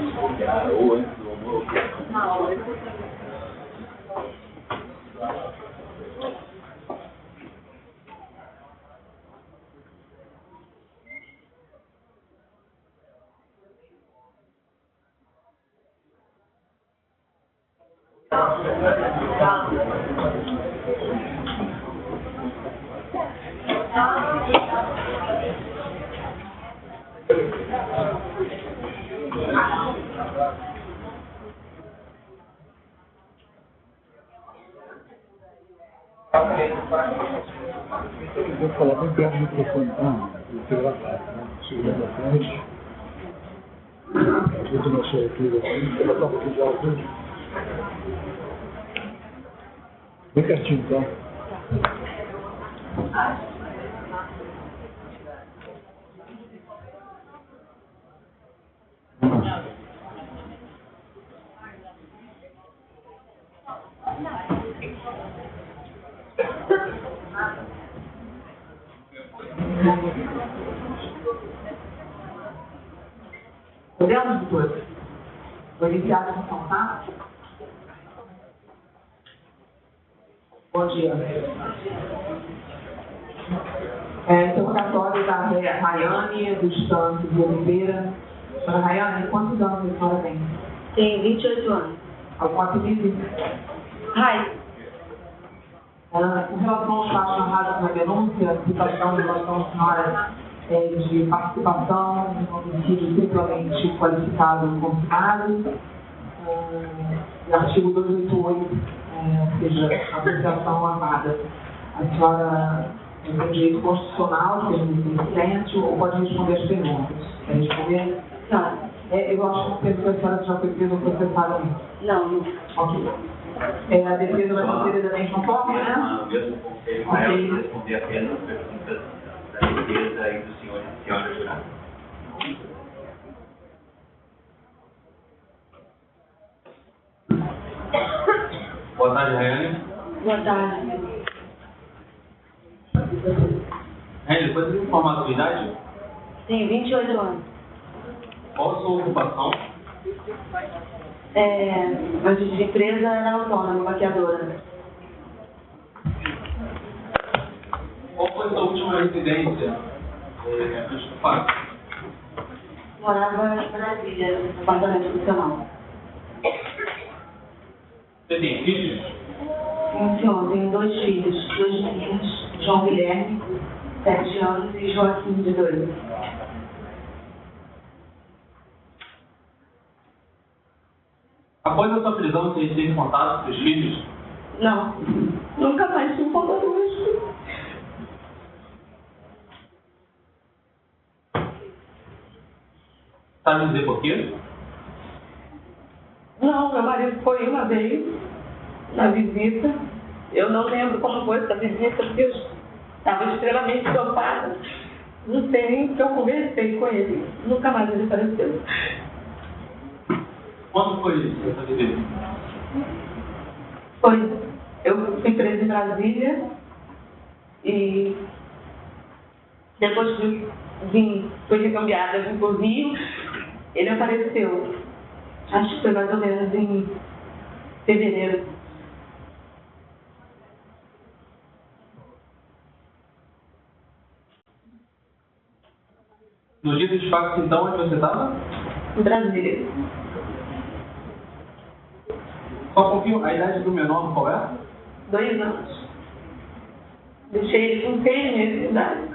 ou antes do almoço. Eu vou falar bem perto do microfone. O teu né? Chegando à frente. Ajuda na sua altura aqui. Vou botar um pouquinho de altura. Bem pertinho, então. Podemos, doutor? Vou iniciar a sessão, tá? Bom dia. Interrogatório da Rayane dos Santos de Oliveira. Dona Rayane, quantos anos a senhora tem? Tem 28 anos. Algum apelido? Rai. Com relação aos fatos narrados na denúncia, a citação de relação à senhora de participação em homicídio triplamente qualificado e consumado, artigo 288, ou seja, associação armada. A senhora tem direito constitucional de permitir silêncio ou pode responder as perguntas? Quer responder? Não. Eu acho que a senhora já foi presa ou processada mesmo. Não. Ok. A defesa vai proceder da mesma forma, né? O mesmo conselho para ela responder apenas as perguntas da defesa e do senhor e senhora jurada. Boa tarde, Rayane. Boa tarde. Rayane, pode me informar a sua idade? Tenho 28 anos. Qual a sua ocupação? Antes de empresa era autônoma, maquiadora. Qual foi a sua última residência antes do fato? Morava em Brasília, no apartamento funcional. Você tem filhos? Sim, senhor, tenho 2 filhos, 2 meninos, João Guilherme, 7 anos, e Joaquim, de 2. Após a sua prisão, você teve contato com seus filhos? Não, nunca mais tive contato com meus filhos. Sabe dizer por quê? Não, meu marido foi uma vez na visita. Eu não lembro como foi essa visita, porque eu estava extremamente preocupada. Não sei nem o que eu conversei com ele. Nunca mais ele apareceu. Quando foi isso, essa visita? Eu fui presa em Brasília e depois que fui recambiada, vim para o Rio, ele apareceu. Acho que foi mais ou menos em fevereiro. No dia dos fatos, então, onde você estava? Em Brasília. Só um pouquinho, a idade do menor qual é? 2 anos. Deixei ele com 6 meses de idade.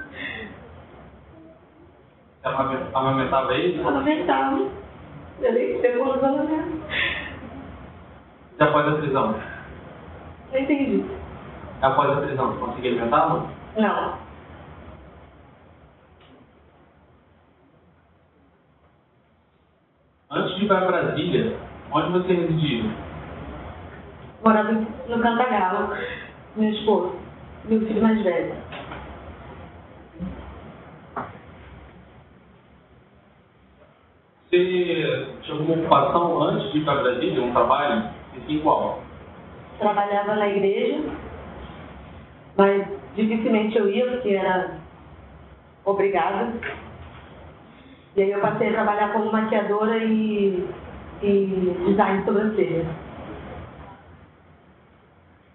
Você amamentava ele? Amamentava. Ele pegou nos amamentos. E após a prisão? Não entendi. Após a prisão, você conseguia alimentá-lo? Não. Antes de ir para Brasília, onde você residia? Morava no Cantagalo, meu esposo, meu filho mais velho. Você tinha alguma ocupação antes de ir para Brasília, um trabalho? E sim, qual? Trabalhava na igreja, mas dificilmente eu ia, porque era obrigada. E aí eu passei a trabalhar como maquiadora e design de sobrancelha.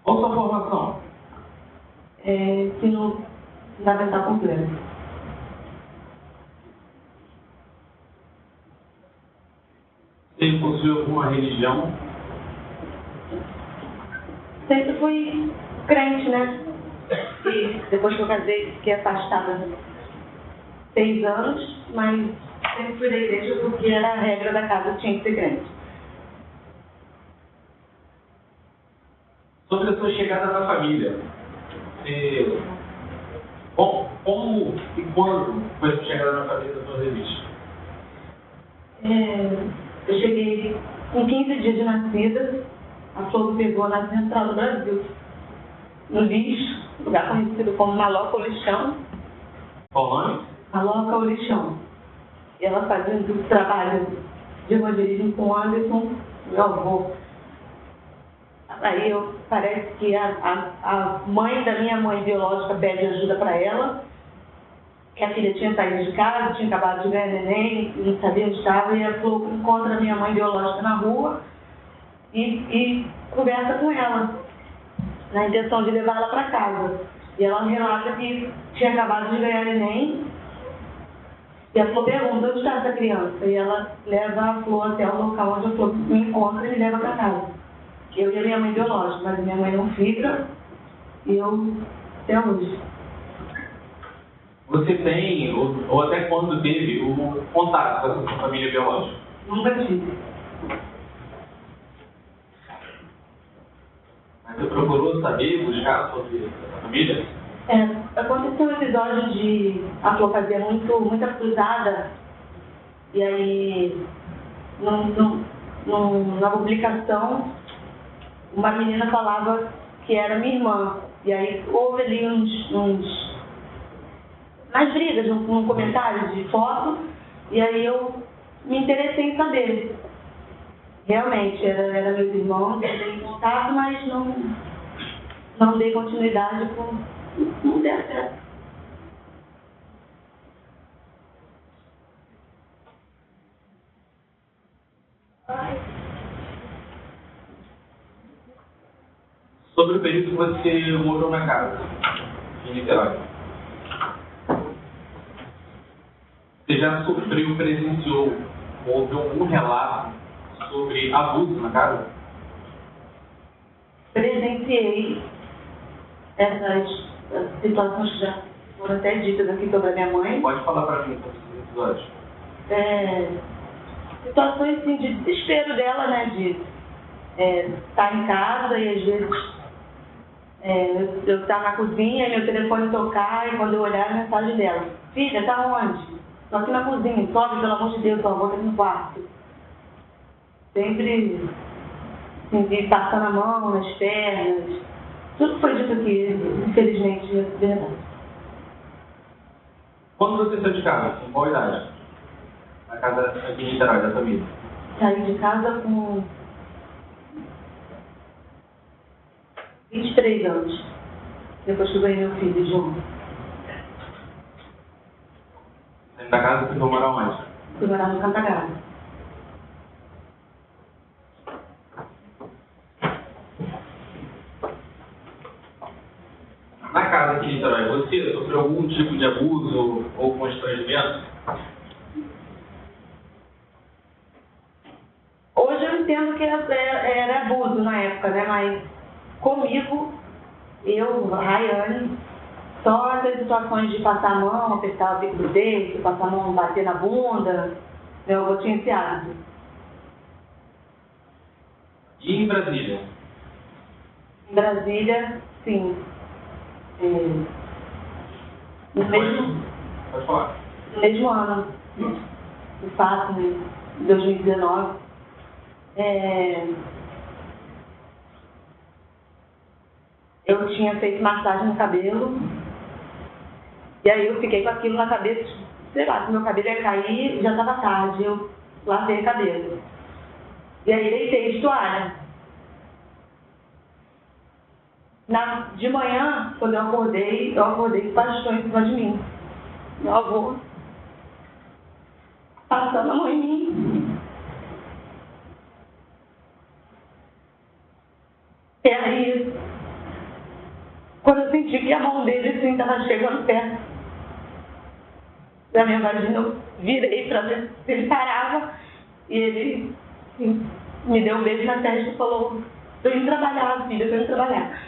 Qual a sua formação? Ensino fundamental completo. Você possui alguma religião? Sempre fui crente, né? E depois que eu casei, fiquei afastada 6 anos, mas sempre fui da igreja porque era a regra da casa, tinha que ser crente. Sobre a sua chegada na família, como e quando foi a sua chegada na família da sua revista? Eu cheguei com 15 dias de nascida, a Flor pegou na Central do Brasil, no lixo, lugar conhecido como Maloca ou Lixão. Qual o nome? Maloca ou Lixão. E ela fazia um trabalho de evangelismo com o Anderson, meu avô. Aí parece que a mãe da minha mãe biológica pede ajuda para ela. que a filha tinha saído de casa, tinha acabado de ganhar neném, não sabia onde estava, e ela falou que encontra a minha mãe biológica na rua e conversa com ela, na intenção de levar ela para casa. E ela relata que tinha acabado de ganhar neném, e a Flor pergunta, onde está essa criança? E ela leva a Flor até o local onde a Flor me encontra e me leva para casa. Eu e a minha mãe biológica, mas a minha mãe não fica, e eu até hoje. Você tem, ou até quando teve, o contato com a sua família biológica? Nunca tive. Mas você procurou saber, buscar sobre a família? Aconteceu um episódio de a Flor fazia muita cruzada, e aí na publicação uma menina falava que era minha irmã, e aí houve ali umas brigas num comentário de foto, e aí eu me interessei em saber. Realmente, era meus irmãos, eu dei contato, mas não dei continuidade, não deu certo. Sobre o período que você morou na casa, em Niterói. Você já sofreu, presenciou, houve algum relato sobre abuso na casa? Presenciei essas situações que já foram até ditas aqui sobre a minha mãe. Pode falar para mim sobre esses episódios? Situações assim, de desespero dela, né? De estar em casa e às vezes eu estar na cozinha e meu telefone tocar e quando eu olhar a mensagem dela: filha, tá onde? Estou aqui na cozinha, sobe, pelo amor de Deus, por favor, aqui no quarto. Sempre assim, de passando a mão nas pernas. Tudo foi dito aqui, infelizmente, é verdade. Quando você saiu de casa, com qual idade? Na casa aqui em Niterói, da família? Saí de casa com 23 anos. Depois que eu ganhei meu filho, João. Saindo da casa, você foi morar onde? Fui morar no Cantagalo. Na casa aqui em Niterói, você sofreu algum tipo de abuso ou constrangimento? Hoje eu entendo que era abuso na época, né? Mas comigo, eu, Rayane, só essas situações de passar a mão, apertar o bico do peito, passar a mão, bater na bunda, eu tinha esse hábito. E em Brasília? Em Brasília, sim. No mesmo, Pode falar. no mesmo ano, de fato, em 2019, eu tinha feito massagem no cabelo, e aí eu fiquei com aquilo na cabeça, sei lá, se meu cabelo ia cair, já estava tarde, eu lavei o cabelo. E aí deitei de toalha. De manhã, quando eu acordei com bastão em cima de mim. Meu avô passando a mão em mim. E aí, quando eu senti que a mão dele assim estava chegando perto da minha vagina, eu virei para ver se ele parava. E ele assim, me deu um beijo na testa e falou: tô indo trabalhar, filha, tô indo trabalhar.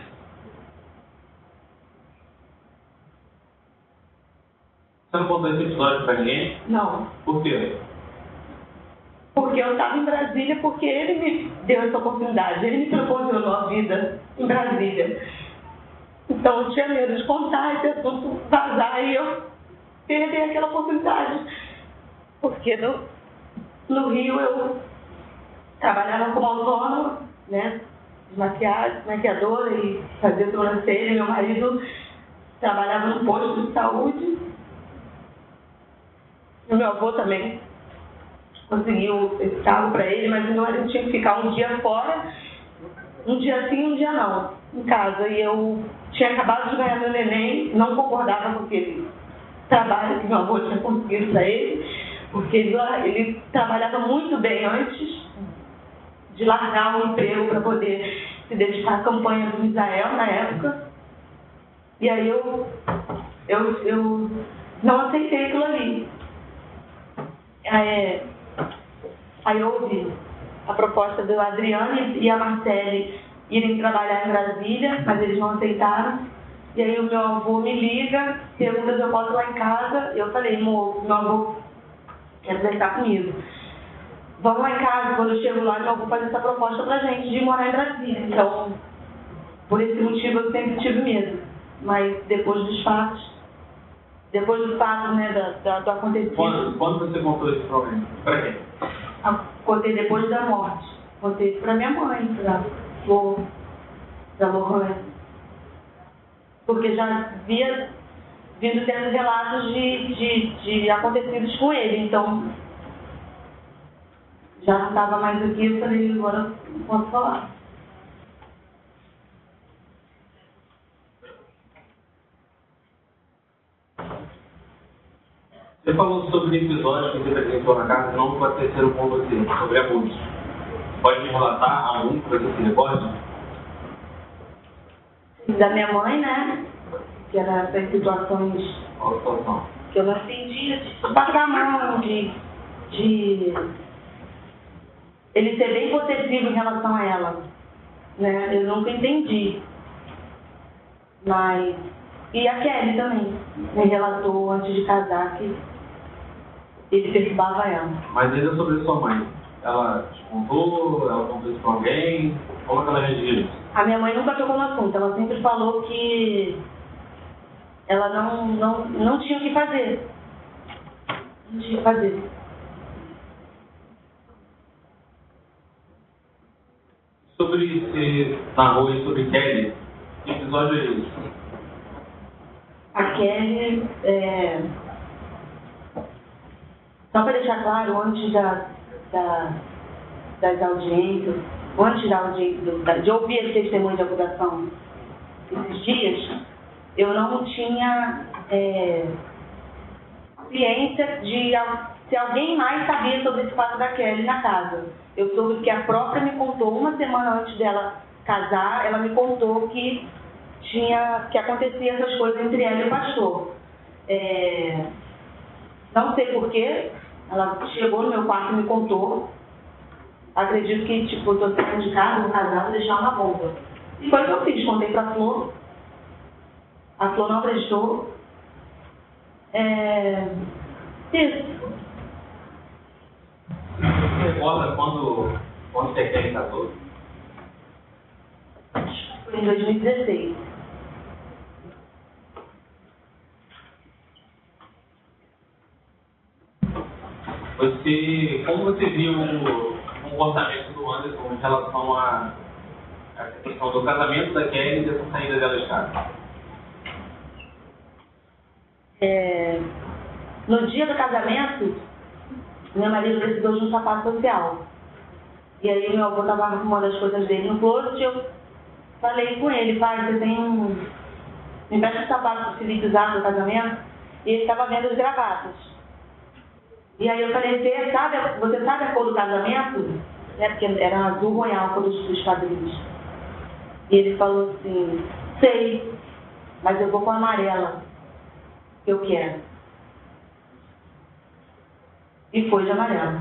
Você não contou esse episódio pra ninguém? Não. Por quê? Porque eu estava em Brasília, porque ele me deu essa oportunidade, ele me proporcionou a vida em Brasília. Então eu tinha medo de contar esse assunto, vazar e eu perder aquela oportunidade. Porque no Rio eu trabalhava como autônoma, né? Maquiadora e fazia sobrancelha. Meu marido trabalhava no posto de saúde. E meu avô também conseguiu esse cargo para ele, mas meu marido tinha que ficar um dia fora, um dia sim, um dia não, em casa. E eu tinha acabado de ganhar meu neném, não concordava com o que ele trabalho que meu avô tinha conseguido para ele, porque ele trabalhava muito bem antes de largar o emprego para poder se dedicar à campanha do Israel na época. E aí eu não aceitei aquilo ali. Aí houve a proposta do Adriano e a Marcele irem trabalhar em Brasília, mas eles não aceitaram. E aí o meu avô me liga, pergunta se eu posso ir lá em casa. Eu falei, meu avô quer conversar comigo. Vamos lá em casa, quando eu chego lá, meu avô faz essa proposta pra gente de morar em Brasília. Então, por esse motivo eu sempre tive medo. Mas depois dos fatos, né, do acontecido. Quando você contou esse problema? Para quem? Contei depois da morte. Contei pra minha mãe, pra Flor, pra Lohane. Porque já havia vindo tendo relatos de acontecidos com ele. Então, já não estava mais aqui, eu falei, agora não posso falar. Você falou sobre episódios que você presenciou na casa que não aconteceram com você, sobre abusos. Pode me relatar algum que você se recorde? Da minha mãe, né? Que era essas situações. Qual a situação? Que eu não entendia, de passar a mão, de ele ser bem possessivo em relação a ela. Né? Eu nunca entendi. Mas. E a Kelly também me relatou antes de casar que ele perturbava ela. Mas ainda sobre sua mãe. Ela te contou? Ela contou isso pra alguém? Como é que ela reagiu isso? A minha mãe nunca tocou no assunto. Ela sempre falou que ela não tinha o que fazer. Não tinha o que fazer. Sobre você narrou e sobre Kelly, que episódio é esse? A Kelly, só para deixar claro, antes das audiências, antes da audiência, de ouvir esse testemunho de acusação, esses dias, eu não tinha ciência de se alguém mais sabia sobre esse fato da Kelly na casa. Eu soube que a própria me contou, uma semana antes dela casar, ela me contou que acontecia essas coisas entre ela e o pastor. Não sei porquê, ela chegou no meu quarto e me contou. Acredito que, eu tô saindo de casa, vou casar, vou deixar uma bomba. E foi o que eu fiz, contei pra Flor. A Flor não acreditou. Isso. Você recorda quando você a Kelly casou? Foi em 2016. Como você viu o comportamento do Anderson em relação a essa questão do casamento da Kelly e dessa saída dela de casa? No dia do casamento, meu marido precisou de um sapato social. E aí meu avô estava arrumando as coisas dele no closet e eu falei com ele, pai, você tem me empresta um sapato para o Felipe usar no casamento? E ele estava vendo os gravatas. E aí eu falei, você sabe a cor do casamento? Porque era azul royal a cor dos padrinhos. E ele falou assim, sei, mas eu vou com a amarela, que eu quero. E foi de amarelo.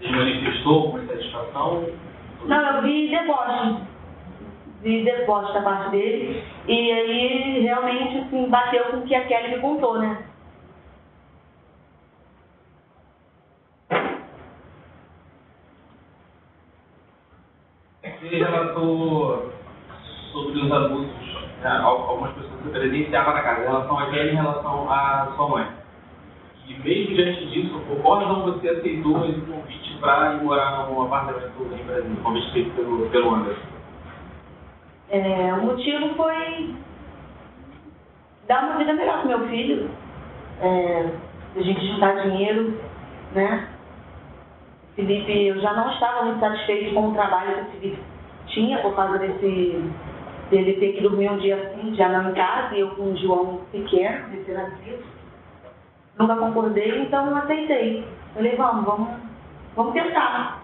Ele manifestou com insatisfação? Não, eu vi deboche da parte dele. E aí realmente assim, bateu com o que a Kelly me contou, né? Ele relatou sobre os abusos, algumas pessoas que presenciavam na casa, em relação a Kelly e em relação à sua mãe. E mesmo diante disso, por qual razão você aceitou esse convite para ir morar num apartamento em Brasília, convite feito pelo Anderson? O motivo foi dar uma vida melhor para meu filho, a gente juntar dinheiro, né? Felipe, eu já não estava muito satisfeito com o trabalho que o Felipe tinha por causa dele ter que dormir um dia assim, já não em casa, e eu com um João pequeno, recém-nascido. Nunca concordei, então eu aceitei. Falei, vamos tentar.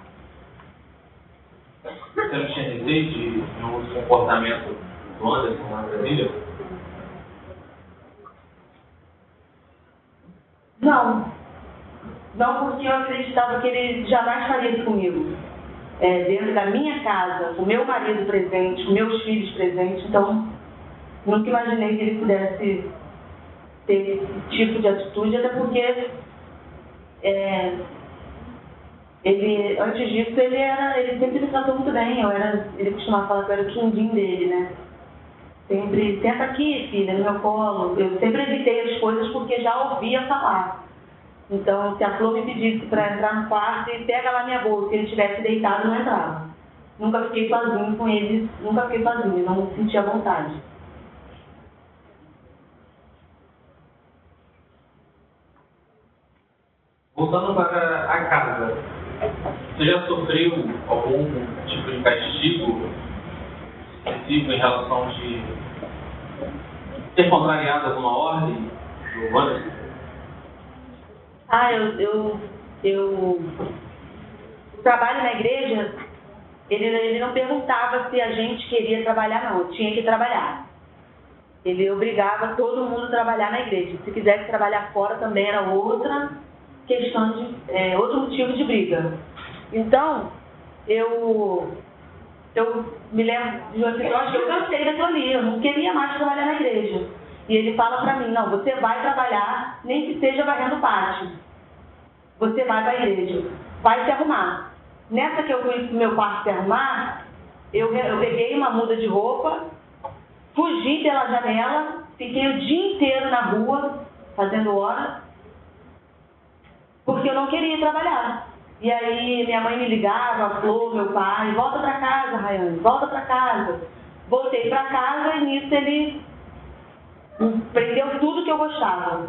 Você não tinha receio de um comportamento do Anderson na Brasília? Não, porque eu acreditava que ele jamais faria isso comigo. Dentro da minha casa, com meu marido presente, com meus filhos presentes, então nunca imaginei que ele pudesse ter esse tipo de atitude, até porque ele, antes disso, ele sempre me tratou muito bem. Ele costumava falar que eu era o quindim dele, né? Sempre, senta aqui, filha, no meu colo. Eu sempre evitei as coisas porque já ouvia falar. Então, se a Flor me pedisse para entrar no quarto e pega lá minha bolsa, se ele estivesse deitado, eu não entrava. Nunca fiquei sozinho com ele, não me sentia à vontade. Voltando para a casa, você já sofreu algum tipo de castigo excessivo em relação de ter contrariado alguma ordem do Anderson? O trabalho na igreja, ele não perguntava se a gente queria trabalhar, não. Eu tinha que trabalhar. Ele obrigava todo mundo a trabalhar na igreja. Se quisesse trabalhar fora também era outra questão de outro motivo de briga. Então, eu me lembro de uma situação que eu cansei daquilo ali, eu não queria mais trabalhar na igreja. E ele fala pra mim, não, você vai trabalhar, nem que seja varrendo o pátio. Você vai pra igreja, vai se arrumar. Nessa que eu fui pro meu quarto se arrumar, eu peguei uma muda de roupa, fugi pela janela, fiquei o dia inteiro na rua, fazendo hora, porque eu não queria trabalhar. E aí minha mãe me ligava, a Flor, meu pai, volta pra casa, Rayane, volta pra casa. Voltei pra casa e nisso ele prendeu tudo que eu gostava.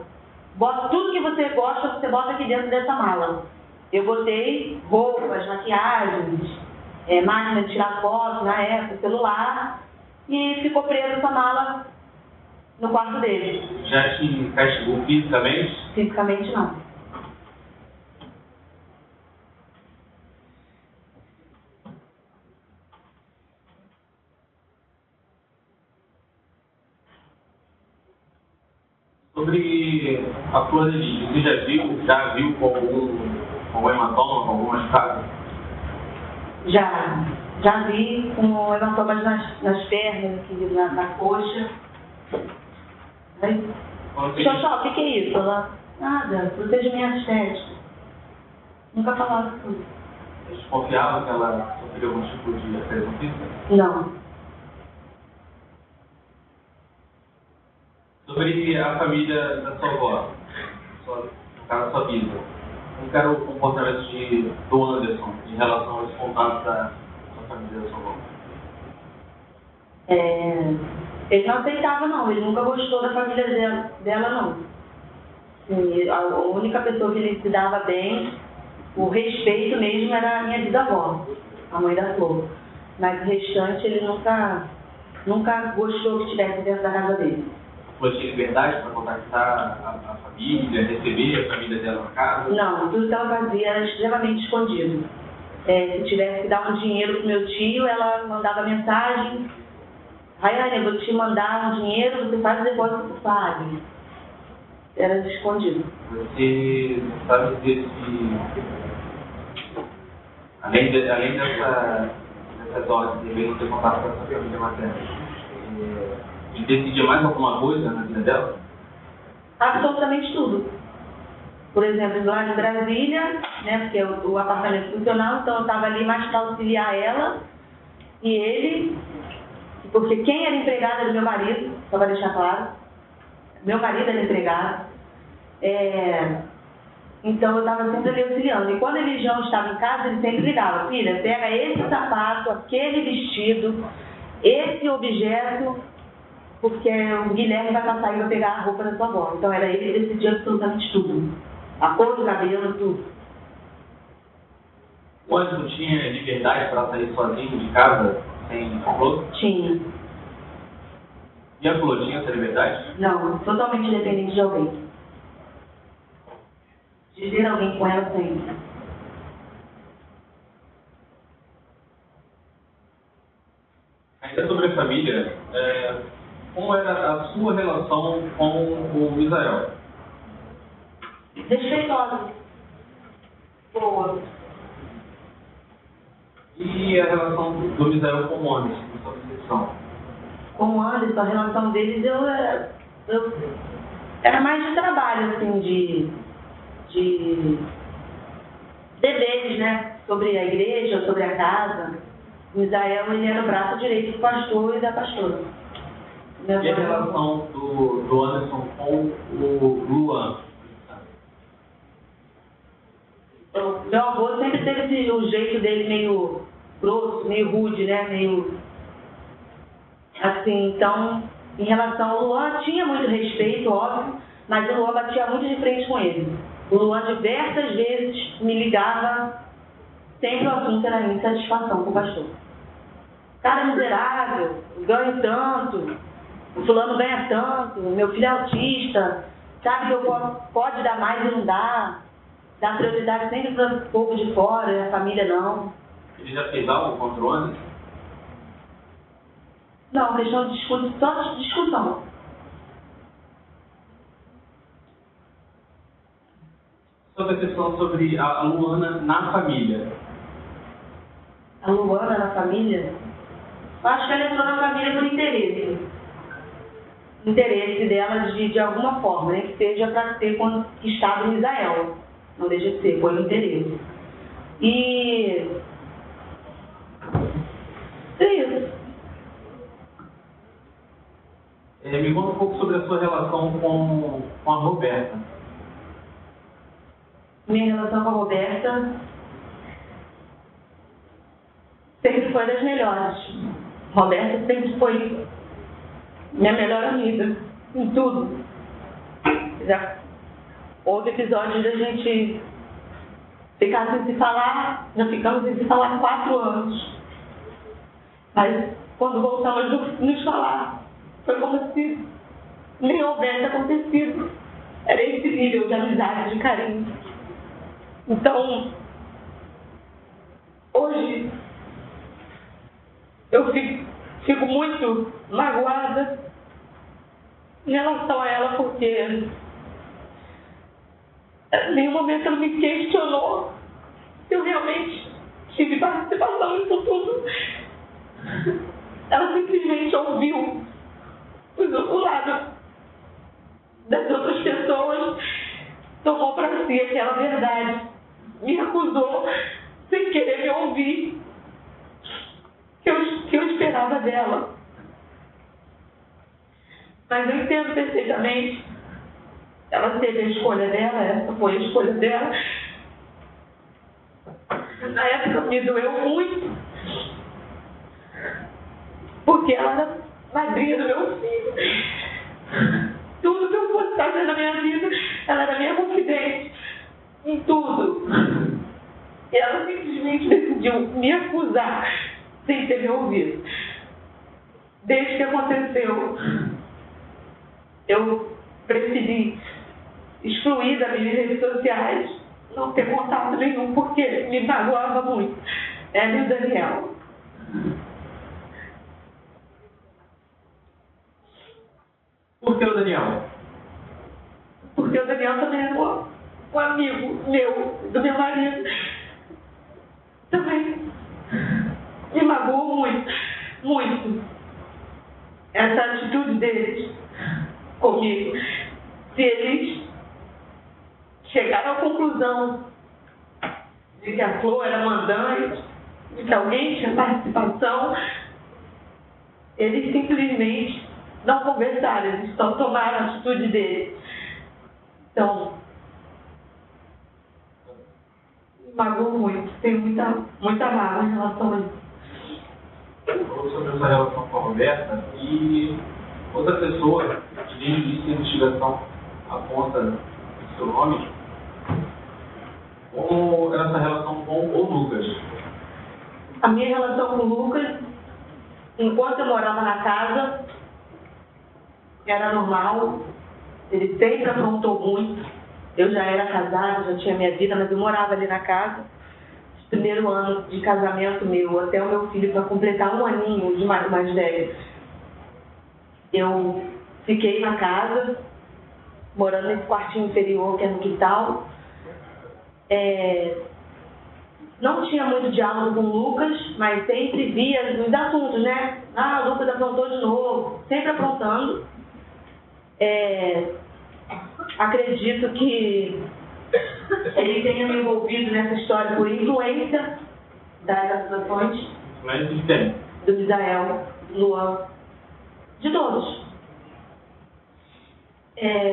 Bota tudo que você gosta, você bota aqui dentro dessa mala. Eu botei roupas, maquiagens, máquina de tirar foto, na época, celular, e ficou preso essa mala no quarto dele. Já te castigou fisicamente? Fisicamente não. Sobre a Flor de Lis, você já viu com algum hematoma, com algum machucado? Já vi com hematomas nas pernas, aqui na coxa. Xoxó, o que é isso? Ela, nada, procedimento estético. Nunca falava tudo. Você desconfiava que ela sofreu algum tipo de agressão física? Não. Sobre a família da sua avó, no caso da sua vida, como era o comportamento do Anderson em relação aos contatos da sua família da sua avó? Ele não aceitava, não. Ele nunca gostou da família dela, não. E a única pessoa que ele se dava bem, o respeito mesmo, era a minha bisavó, a mãe da Flor. Mas o restante, ele nunca gostou que estivesse dentro da casa dele. Você tinha liberdade para contactar a família, receber a família dela na casa? Não, tudo que ela fazia era extremamente escondido. Se tivesse que dar um dinheiro para o meu tio, ela mandava mensagem: Rayane, eu vou te mandar um dinheiro, você faz o depósito do padre. Era escondido. Você sabe dizer se, além dessas ordens, de não ter contato com essa família materna, ele decidia mais alguma coisa na vida dela? Absolutamente tudo. Por exemplo, lá em Brasília, né, porque o apartamento funcional, então eu estava ali mais para auxiliar ela e ele, porque quem era empregado era meu marido, só para deixar claro. Meu marido era empregado. Então eu estava sempre ali auxiliando. E quando ele já estava em casa, ele sempre ligava: filha, pega esse sapato, aquele vestido, esse objeto, porque o Guilherme vai passar e vai pegar a roupa da sua avó. Então era ele que decidia absolutamente tudo. A cor do cabelo, tudo. O Anderson tinha liberdade para sair sozinho de casa, sem a Flor? Tinha. E a Flor tinha essa liberdade? Não, totalmente dependente de alguém. de ter alguém com ela sempre. Ainda sobre a família, como era a sua relação com o Misael? Respeitosa. Boa. E a relação do Misael com o Anderson, na sua percepção? Com o Anderson, a relação deles, eu era mais de trabalho, assim, de deveres, né? Sobre a igreja, sobre a casa. O Misael, ele era o braço direito do pastor e da pastora. E a relação do Anderson com o Luan? Meu avô sempre teve o jeito dele meio grosso, meio rude, né? Meio assim, então, em relação ao Luan, tinha muito respeito, óbvio, mas o Luan batia muito de frente com ele. O Luan diversas vezes me ligava, sempre o assunto era insatisfação com o pastor. Cara miserável, ganho tanto, o fulano ganha tanto, meu filho é autista, sabe que eu pode dar mais e não dá. Dá prioridade sempre para o povo de fora, e a família não. Ele já fez algo contra o Anderson? Não, questão de só de discussão. Sua percepção sobre a Luana na família? A Luana na família? Eu acho que ela entrou na família por interesse. Interesse dela de alguma forma, né? Que seja para ter conquistado o Israel. Não deixa de ser, foi um interesse. E é isso. Me conta um pouco sobre a sua relação com a Roberta. Minha relação com a Roberta sempre foi das melhores. Roberta sempre foi minha melhor amiga em tudo. Já houve episódios da gente ficar sem se falar, já ficamos sem se falar 4 anos. Mas quando voltamos a nos falar, foi como se nem houvesse acontecido. Era esse nível de amizade, de carinho. Então, hoje, eu fico muito magoada em relação a ela, porque em nenhum momento ela me questionou se eu realmente tive participação nisso tudo. Ela simplesmente ouviu o lado das outras pessoas, tomou para si aquela verdade, me acusou sem querer me ouvir que eu esperava dela. Mas eu entendo perfeitamente. Ela teve a escolha dela, essa foi a escolha dela. Na época me doeu muito, porque ela era madrinha do meu filho. Tudo que eu fosse fazer na minha vida, ela era minha confidente em tudo. E ela simplesmente decidiu me acusar sem ter me ouvido. Desde que aconteceu, eu preferi excluir das minhas redes sociais, não ter contato nenhum, porque me magoava muito. Ela e o Daniel. Por que o Daniel? Porque o Daniel também era um amigo meu, do meu marido. Também me magoou muito, muito. Essa atitude deles comigo. Se eles chegaram à conclusão de que a Flor era mandante, de que alguém tinha participação, eles simplesmente não conversaram, eles só tomaram a atitude deles. Então, me magoou muito, tenho muita mágoa em relação a isso. Falou sobre essa relação com a Roberta e outra pessoa que desde o início da investigação aponta o seu nome, como era essa relação com o Lucas? A minha relação com o Lucas, enquanto eu morava na casa, era normal. Ele sempre aprontou muito. Eu já era casada, já tinha minha vida, mas eu morava ali na casa. Primeiro ano de casamento meu, até o meu filho para completar um aninho de mais velho. Eu fiquei na casa, morando nesse quartinho inferior, que é no quintal. Não tinha muito diálogo com o Lucas, mas sempre via os assuntos, né? Ah, o Lucas aprontou de novo, sempre aprontando. Acredito que ele tenha me envolvido nessa história por influência das associações. Mas de quem? Do Misael, do Luan, de todos.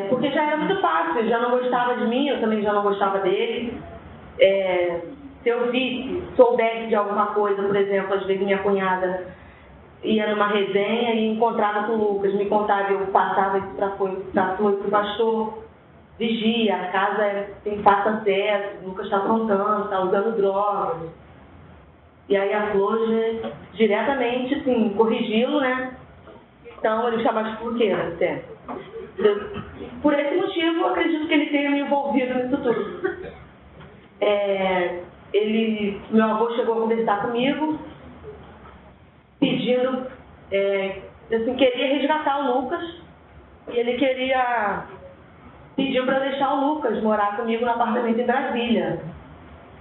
Porque já era muito fácil, ele já não gostava de mim, eu também já não gostava dele. Se eu soubesse de alguma coisa, por exemplo, às vezes minha cunhada ia numa resenha e encontrava com o Lucas, me contava, eu passava isso para o pastor, vigia, a casa tem fácil acesso, o Lucas está aprontando, está usando drogas. E aí a Flor diretamente, assim, corrigi-lo, né? Então ele chamava de porqueira, até. Por esse motivo, eu acredito que ele tenha me envolvido nisso tudo. Meu avô chegou a conversar comigo, pedindo, assim, queria resgatar o Lucas, e ele pediu para deixar o Lucas morar comigo no apartamento em Brasília.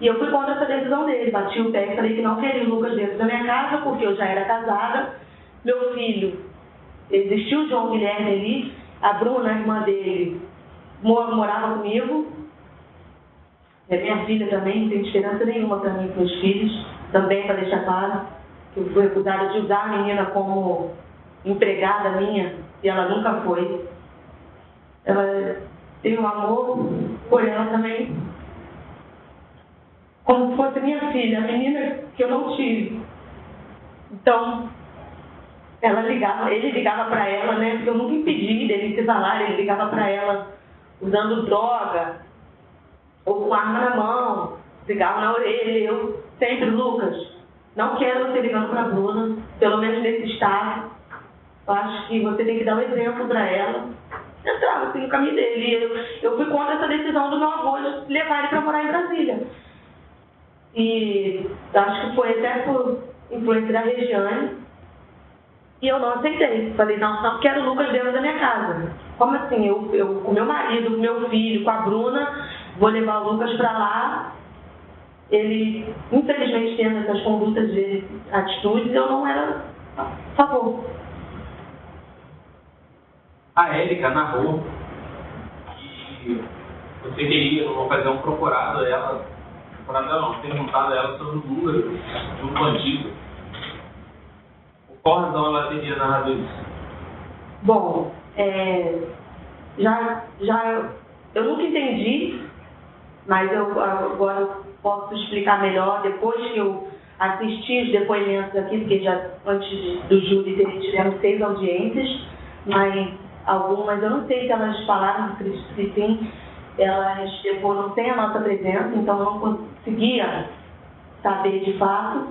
E eu fui contra essa decisão dele, bati o pé e falei que não queria o Lucas dentro da minha casa, porque eu já era casada, meu filho, existiu o João Guilherme ali, a Bruna, a irmã dele, morava comigo. Minha filha também, não tem diferença nenhuma para mim e para os filhos, também para deixar claro que eu fui acusada de usar a menina como empregada minha, e ela nunca foi. Ela tem um amor por ela também, como se fosse minha filha, a menina que eu não tive. Então, ele ligava para ela, né, porque eu nunca impedi dele se falar, ele ligava para ela usando droga, ou com arma na mão, cigarro na orelha, eu sempre, Lucas, não quero você ligando para a Bruna, pelo menos nesse estado, eu acho que você tem que dar um exemplo para ela, entrava assim no caminho dele. Eu fui contra essa decisão do meu avô de levar ele para morar em Brasília. E acho que foi até por influência da Regiane, e eu não aceitei. Falei, não quero o Lucas dentro da minha casa. Como assim? Eu com meu marido, com meu filho, com a Bruna, vou levar o Lucas para lá. Ele, infelizmente, tendo essas condutas de atitudes, eu não era a favor. A Érica narrou que você queria, numa ocasião, procurado ela, perguntado a ela sobre o número de um bandido. Por qual razão ela teria narrado isso? Bom, eu nunca entendi, mas eu agora posso explicar melhor depois que eu assisti os depoimentos aqui, porque já antes do júri tivemos 6 audiências, mas algumas, eu não sei se elas falaram, acredito que sim, elas foram sem a nossa presença, então eu não conseguia saber de fato.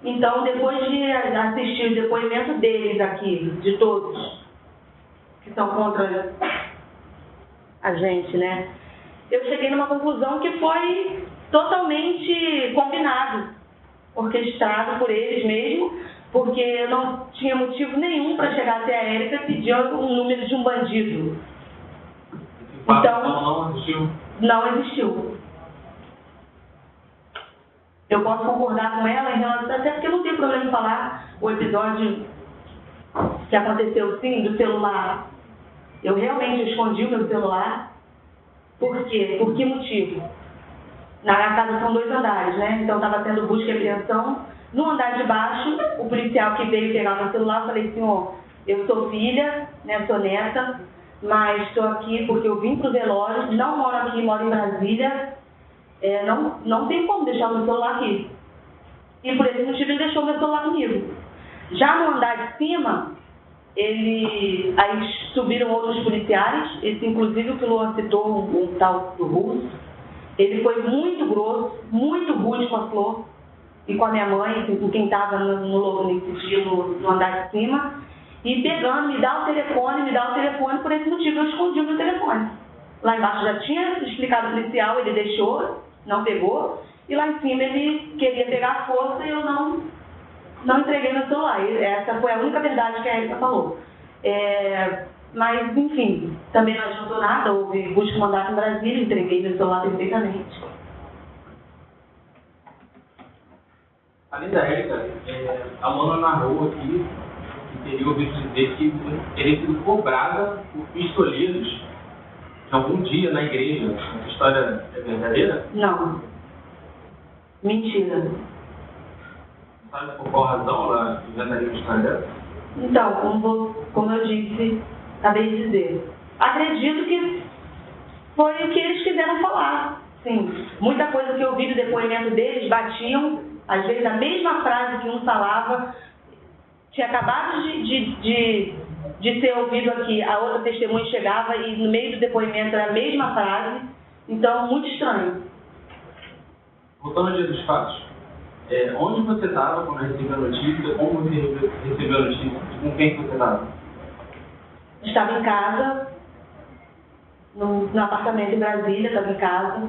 Então, depois de assistir o depoimento deles aqui, de todos, que são contra a gente, né? Eu cheguei numa conclusão que foi totalmente combinado, orquestrado por eles mesmo, porque eu não tinha motivo nenhum para chegar até a Érica pedindo um número de um bandido. Então, não existiu? Não existiu. Eu posso concordar com ela em relação, até porque não tem problema em falar o episódio que aconteceu, sim, do celular. Eu realmente escondi o meu celular. Por quê? Por que motivo? Na casa são 2 andares, né? Então estava tendo busca e apreensão. No andar de baixo, o policial que veio pegar meu celular, eu falei, senhor, eu sou filha, né, sou neta, mas estou aqui porque eu vim para o velório, não moro aqui, moro em Brasília, não tem como deixar o meu celular aqui. E por esse motivo ele deixou o meu celular comigo. Já no andar de cima, aí subiram outros policiais, esse inclusive o que o Luan citou, um tal do Russo. Ele foi muito grosso, muito rude com a Flor e com a minha mãe, com quem estava nesse dia no andar de cima, e pegando, me dá o telefone, por esse motivo eu escondi o meu telefone. Lá embaixo já tinha explicado ao policial, ele deixou, não pegou. E lá em cima ele queria pegar a força e eu não entreguei meu celular. E essa foi a única verdade que a Érica falou. Mas, enfim, também não adiantou nada. Houve busca de mandato em Brasília, entreguei meu celular perfeitamente. Além da Érica, a Lona narrou aqui que teria ouvido dizer que teria sido cobrada por pistoleiros de algum dia na igreja. Essa história é verdadeira? Não. Mentira. Sabe por qual razão ela inventaria uma história dessa? Então, como eu disse, acabei de dizer, acredito que foi o que eles quiseram falar. Sim, muita coisa que eu vi no depoimento deles batiam, às vezes a mesma frase que um falava, tinha acabado de ser ouvido aqui, a outra testemunha chegava e no meio do depoimento era a mesma frase, então muito estranho. Voltando ao dia dos fatos, onde você estava quando recebeu a notícia? Como você recebeu a notícia? Com quem você estava? Estava em casa, no apartamento em Brasília, estava em casa.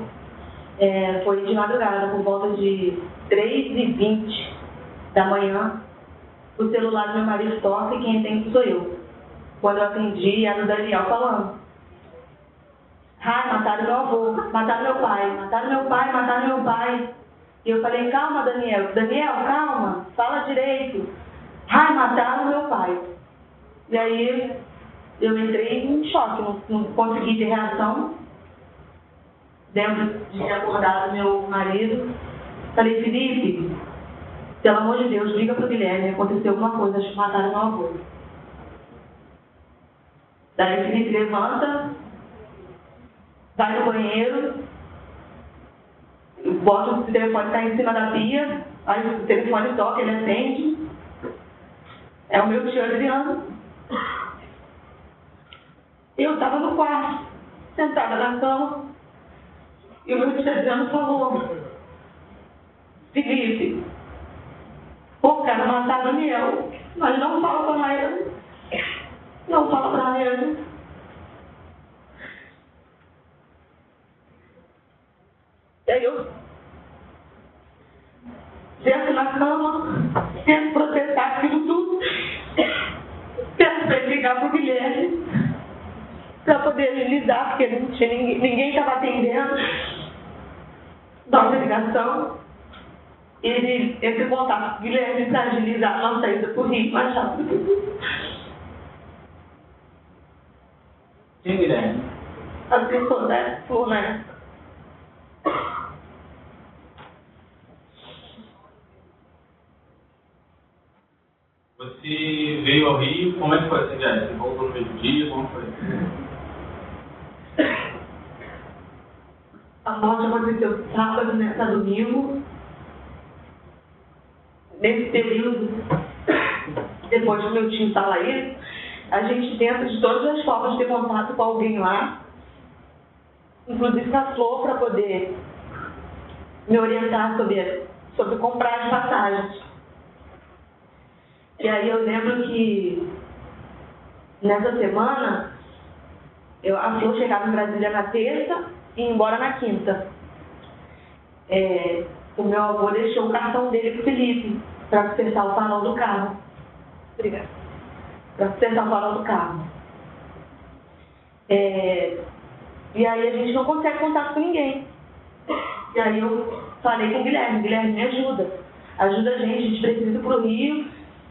Foi de madrugada, por volta de 3h20 da manhã. O celular do meu marido toca e quem atende sou eu. Quando eu atendi, era o Daniel falando. Ai, mataram meu avô, mataram meu pai, mataram meu pai, mataram meu pai. E eu falei, calma, Daniel. Daniel, calma, fala direito. Ai, mataram meu pai. E aí, eu entrei em choque, não consegui ter reação. Lembro de ter acordado meu marido. Falei, Felipe, pelo amor de Deus, liga pro Guilherme, aconteceu alguma coisa, acho que mataram meu avô. Daí o Felipe levanta, vai no banheiro, bota o telefone, tá em cima da pia, aí o telefone toca, ele atende. É o meu tio Adriano. Eu estava no quarto, sentada na cama, e o meu tio Adriano falou, Felipe, o cara matar Daniel, mas não fala pra ele. Não fala pra ele. E aí eu desço na cama, tento processar aquilo tudo, peço pra ele ligar pro Guilherme, pra poder agilizar, porque não tinha ninguém estava atendendo. Dá uma ligação. Ele entra em contato com o Guilherme para agilizar a nossa ida por Rio mais rápido. Quem, Guilherme? A pessoa da Floresta. Você veio ao Rio, como é que foi essa viagem? Você voltou no mesmo dia, como foi? A morte aconteceu sábado, né, para domingo. Nesse período, depois que meu tio estava aí, a gente tenta de todas as formas de ter contato com alguém lá, inclusive com a Flor, para poder me orientar sobre comprar as passagens. E aí eu lembro que nessa semana, a Flor chegava em Brasília na terça e ia embora na quinta. O meu avô deixou o cartão dele pro Felipe, para consertar o farol do carro. Obrigada. Para consertar o farol do carro. E aí a gente não consegue contato com ninguém. E aí eu falei com o Guilherme, Guilherme, me ajuda. Ajuda a gente precisa ir pro Rio.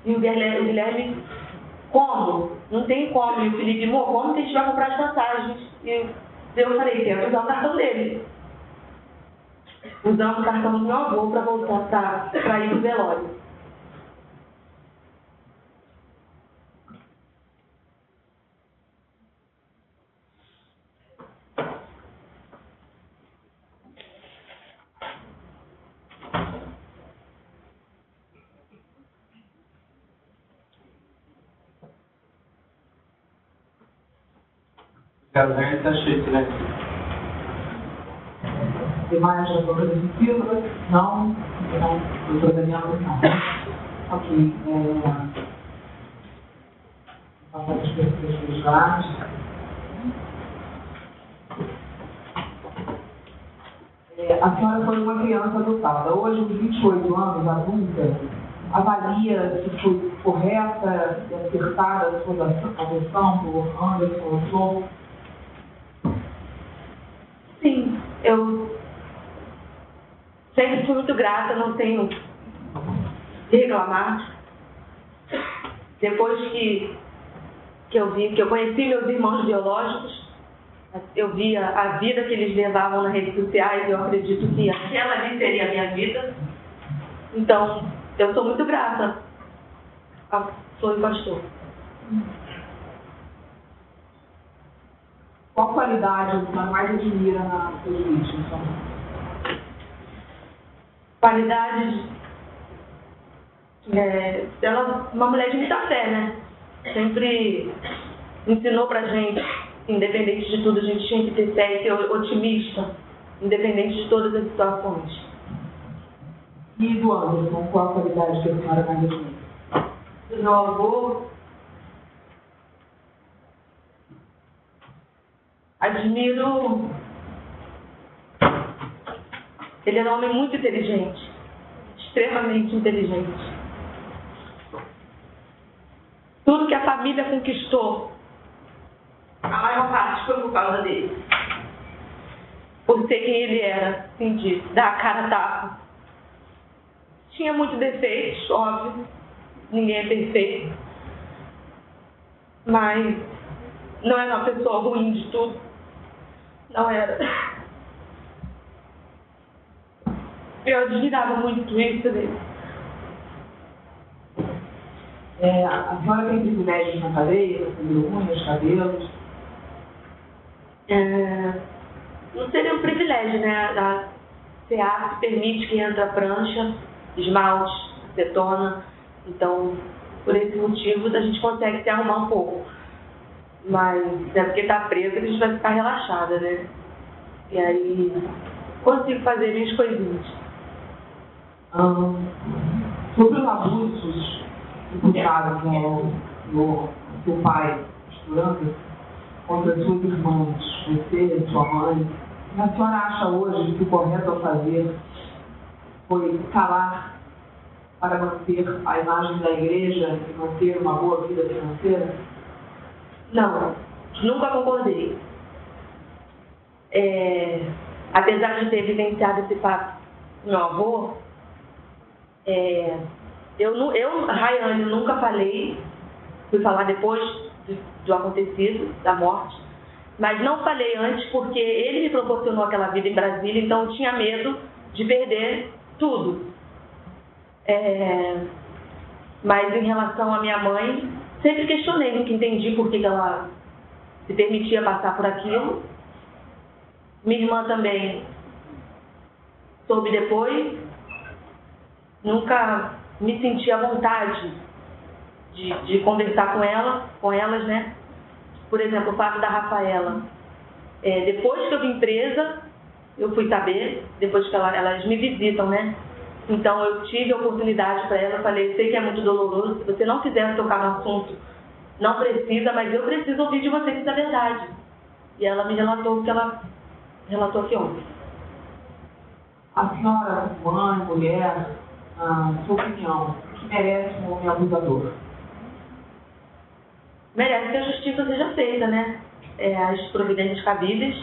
E o Guilherme, como? Não tem como. E o Felipe, como que a gente vai comprar as passagens? E eu falei, tenta usar o cartão dele. Usando o cartão do meu avô para voltar para ir pro velório. Casamento está cheio de silêncio. Tem mais alguma coisa positiva? Não? Então, doutor Daniel, não. Ok. Passar as pessoas dos lados. A senhora foi uma criança adotada. Hoje, aos 28 anos, adulta, avalia se foi correta e acertada a sua adoção por Anderson Flor? Sim, eu sempre fui muito grata, não tenho de reclamar. Depois que eu conheci meus irmãos biológicos, eu via a vida que eles levavam nas redes sociais, eu acredito que aquela ali seria a minha vida. Então, eu sou muito grata ao Flor e Pastor. Qual qualidade a senhora mais admira na sua juíza? Qualidades, ela é uma mulher de muita fé, né? Sempre ensinou pra gente, independente de tudo, a gente tinha que ter fé e ser otimista, independente de todas as situações. E do Anderson, qual a qualidade que a senhora mais admira? Do meu avô, admiro. Ele era um homem muito inteligente, extremamente inteligente. Tudo que a família conquistou, a maior parte foi por causa dele. Por ser quem ele era, assim, de dar a cara a tapa. Tinha muitos defeitos, óbvio, ninguém é perfeito. Mas não era uma pessoa ruim de tudo. Não era. Eu admirava muito isso dele. A senhora tem privilégios na cadeia, unhas, cabelos? Não seria um privilégio, né? A CEAF permite que entre a prancha, esmalte, acetona. Então, por esse motivo, a gente consegue se arrumar um pouco. Mas é porque está preso, a gente vai ficar relaxada, né? E aí, consigo fazer minhas coisinhas. Sobre os abusos imputados no seu pai, misturando, contra suas irmãs, você e sua mãe, a senhora acha hoje que o correto a fazer foi calar para manter a imagem da igreja e manter uma boa vida financeira? Não, nunca concordei. Apesar de ter evidenciado esse fato do meu avô, Rayane, nunca falei, fui falar depois do acontecido, da morte, mas não falei antes porque ele me proporcionou aquela vida em Brasília, então eu tinha medo de perder tudo. Mas em relação à minha mãe, sempre questionei, nunca entendi por que ela se permitia passar por aquilo. Minha irmã também soube depois, nunca me senti à vontade de conversar com elas, né? Por exemplo, o fato da Rafaela. Depois que eu vim presa, eu fui saber, depois que elas me visitam, né? Então eu tive a oportunidade para ela, eu falei, sei que é muito doloroso, se você não quiser tocar no assunto, não precisa, mas eu preciso ouvir de você que isso é verdade. E ela me relatou o que ela relatou aqui ontem. A senhora, mãe, mulher, sua opinião, o que merece um homem abusador? Merece que a justiça seja feita, né? As providências cabíveis,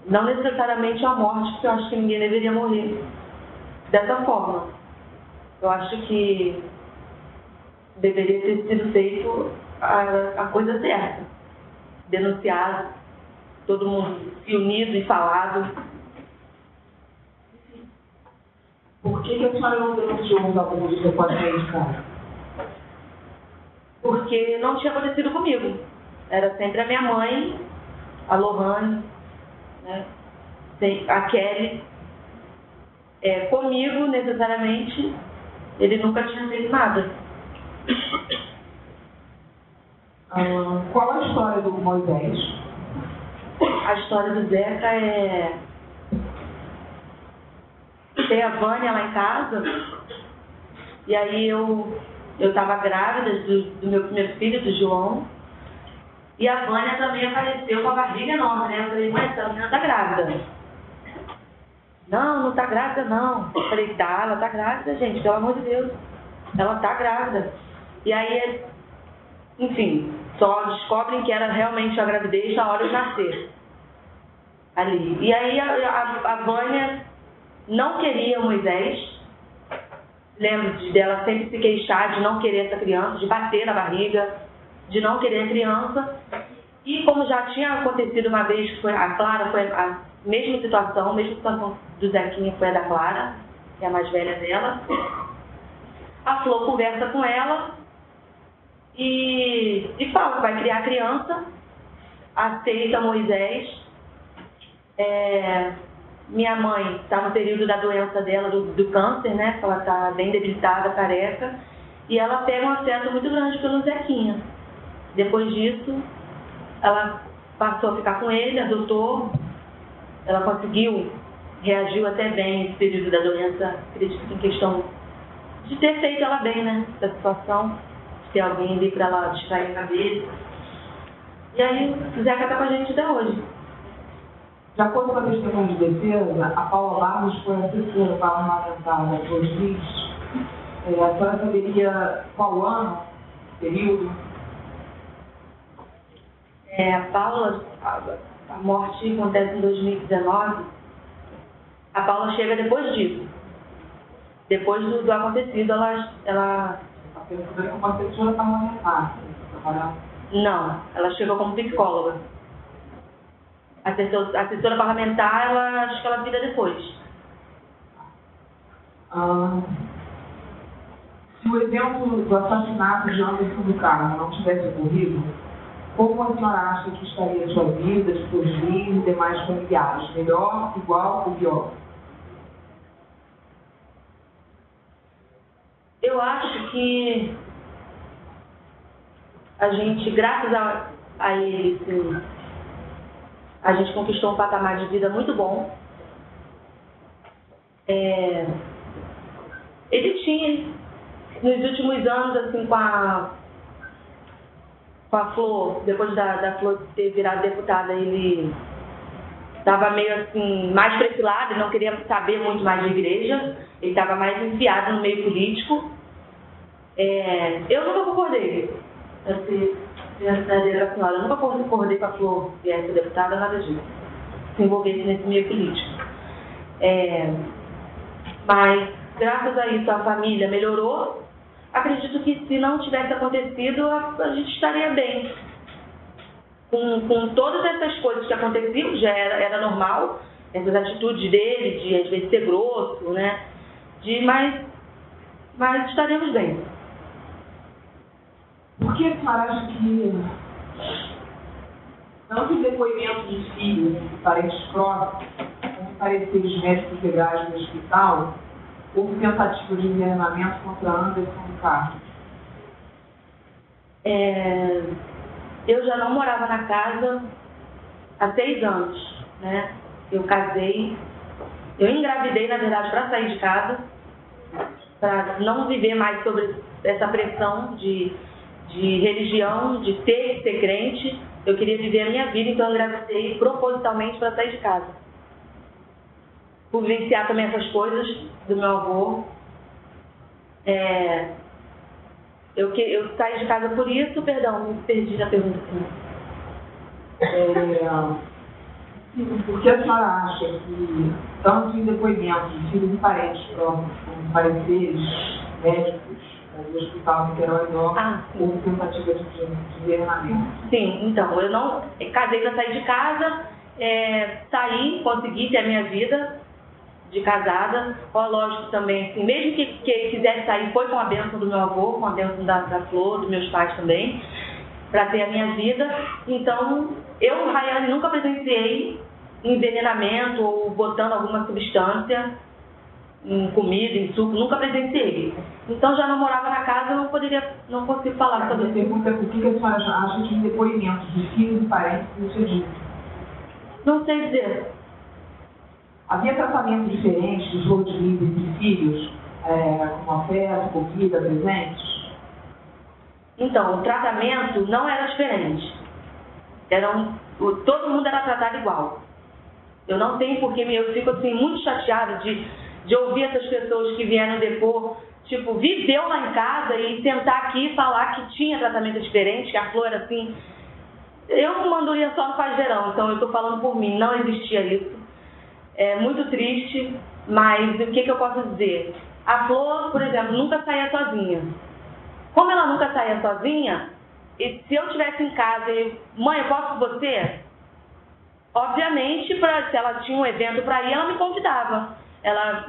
não necessariamente a morte, porque eu acho que ninguém deveria morrer dessa forma. Eu acho que deveria ter sido feito a coisa certa, denunciado, todo mundo se unido e falado. Por que a senhora não denunciou os abusos depois de sair de casa? Porque não tinha acontecido comigo. Era sempre a minha mãe, a Lohane, né? A Kelly. Comigo, necessariamente, ele nunca tinha feito nada. Qual a história do Moisés? A história do Zeca tem a Vânia lá em casa, e aí eu estava grávida do meu primeiro filho, do João, e a Vânia também apareceu com a barriga enorme, né? Eu falei, mãe, essa menina tá grávida. Não tá grávida não. Eu falei, tá, ela tá grávida, gente, pelo amor de Deus. Ela tá grávida. E aí, enfim, só descobrem que era realmente a gravidez na hora de nascer. Ali. E aí a Vânia não queria o Moisés. Lembro dela sempre se queixar de não querer essa criança, de bater na barriga, de não querer a criança. E como já tinha acontecido uma vez, que a Clara foi a mesma situação do Zequinha foi a da Clara, que é a mais velha dela. A Flor conversa com ela e fala que vai criar a criança, aceita Moisés. Minha mãe está no período da doença dela, do câncer, né? Ela está bem debilitada, careca, e ela pega um afeto muito grande pelo Zequinha. Depois disso, ela passou a ficar com ele, adotou, ela reagiu até bem esse período da doença, acredito em questão de ter feito ela bem, né? Da situação, de ter alguém ali para ela distrair a cabeça. E aí, o Zeca está com a gente até hoje. De acordo com a testemunha de defesa, a Paula Barros foi assessora parlamentar da Juiz. A senhora saberia qual ano, período? A Paula, a morte acontece em 2019. A Paula chega depois disso. Depois do acontecido, ela... A pessoa como assessora parlamentar. Não, ela chegou como psicóloga. A assessora parlamentar, acho que ela vira depois. Se o evento do assassinato de Anderson do Carmo não tivesse ocorrido, como a senhora acha que estaria a sua vida, de seus filhos e demais familiares? Melhor, igual ou pior? Eu acho que a gente, graças a ele, sim, a gente conquistou um patamar de vida muito bom. Ele tinha, nos últimos anos, assim, com a Flor, depois da Flor ter virado deputada, ele estava meio assim, mais para esse lado, ele não queria saber muito mais de igreja, ele estava mais enfiado no meio político. Eu nunca concordei, para ser verdadeira senhora, eu nunca concordei com a Flor viesse deputada, nada disso, se envolvesse nesse meio político. Mas, graças a isso, a família melhorou. Acredito que se não tivesse acontecido, a gente estaria bem. Com todas essas coisas que aconteciam, já era normal, essas atitudes dele, de às vezes ser grosso, né? Mas estaríamos bem. Por que a senhora acha que, tanto em depoimentos de filhos e parentes próximos, como em pareceres médicos legais no hospital, houve tentativa de envenenamento contra Anderson do Carmo? Eu já não morava na casa há 6 anos, né? Eu casei, eu engravidei, na verdade, para sair de casa, para não viver mais sobre essa pressão de religião, de ter que ser crente. Eu queria viver a minha vida, então eu engravidei propositalmente para sair de casa. Por vivenciar também essas coisas do meu avô. Eu saí de casa por isso, perdão, me perdi na pergunta. Por que a senhora acha que, tanto em depoimentos de filhos e parentes próximos, como em pareceres médicos do Hospital Niterói Norte, houve tentativa de envenenamento? Sim, então, eu não casei para sair de casa, saí, consegui ter a minha vida de casada. Lógico também, assim, mesmo que quisesse sair, foi com a bênção do meu avô, com a bênção da Flor, dos meus pais também, para ter a minha vida. Então, eu, Rayane, nunca presenciei envenenamento ou botando alguma substância em comida, em suco, nunca presenciei. Então, já não morava na casa, eu não consigo falar sobre isso. A pergunta é por que a senhora acha que em depoimentos de filhos e parentes isso é dito? Não sei dizer. Havia tratamento diferente dos outros livros de filhos, como afeto, comida, presentes? Então, o tratamento não era diferente. Todo mundo era tratado igual. Eu não tenho porque eu fico assim muito chateada de ouvir essas pessoas que vieram depor, tipo, viveu lá em casa e sentar aqui e falar que tinha tratamento diferente, que a Flor era assim. Eu mandaria só no Paz Verão, então eu estou falando por mim, não existia isso. É muito triste, mas o que eu posso dizer? A Flor, por exemplo, nunca saía sozinha. Como ela nunca saía sozinha, e se eu estivesse em casa e, mãe, eu posso com você? Obviamente, se ela tinha um evento para ir, ela me convidava. Ela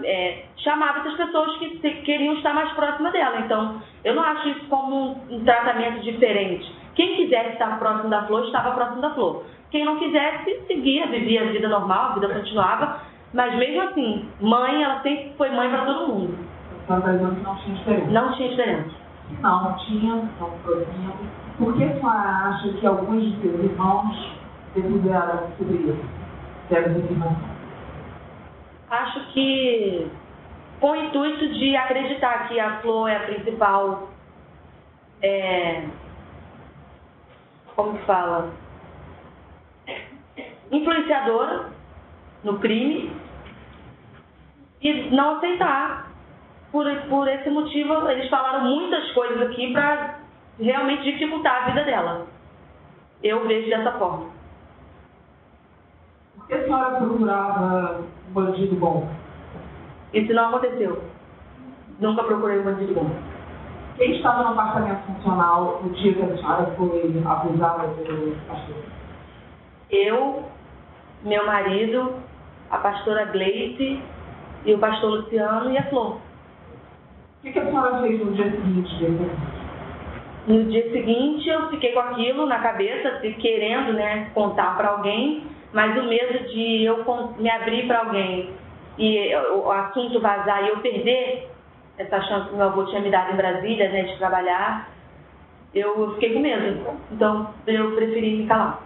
chamava essas pessoas que queriam estar mais próximas dela. Então, eu não acho isso como um tratamento diferente. Quem quisesse estar próximo da Flor, estava próximo da Flor. Quem não quisesse, seguia, vivia a vida normal, a vida continuava. Mas mesmo assim, mãe, ela sempre foi mãe para todo mundo. Não tinha diferença. Não tinha diferença. Não tinha, não provinha. Por que a senhora acha que alguns de seus irmãos depuseram sobre isso? Deram informação? Acho que com o intuito de acreditar que a Flor é a principal, como que fala, influenciadora no crime, e não aceitar. Por esse motivo, eles falaram muitas coisas aqui para realmente dificultar a vida dela. Eu vejo dessa forma. Por que a senhora procurava um bandido bom? Isso não aconteceu. Nunca procurei um bandido bom. Quem estava no apartamento funcional no dia que a senhora foi abusada pelo pastor? Eu, meu marido, a pastora Gleice e o pastor Luciano e a Flor. O que a senhora fez no dia seguinte dele? No dia seguinte eu fiquei com aquilo na cabeça, querendo, né, contar para alguém, mas o medo de eu me abrir para alguém e o assunto vazar e eu perder essa chance que meu avô tinha me dado em Brasília, né, de trabalhar, eu fiquei com medo. Então eu preferi me calar.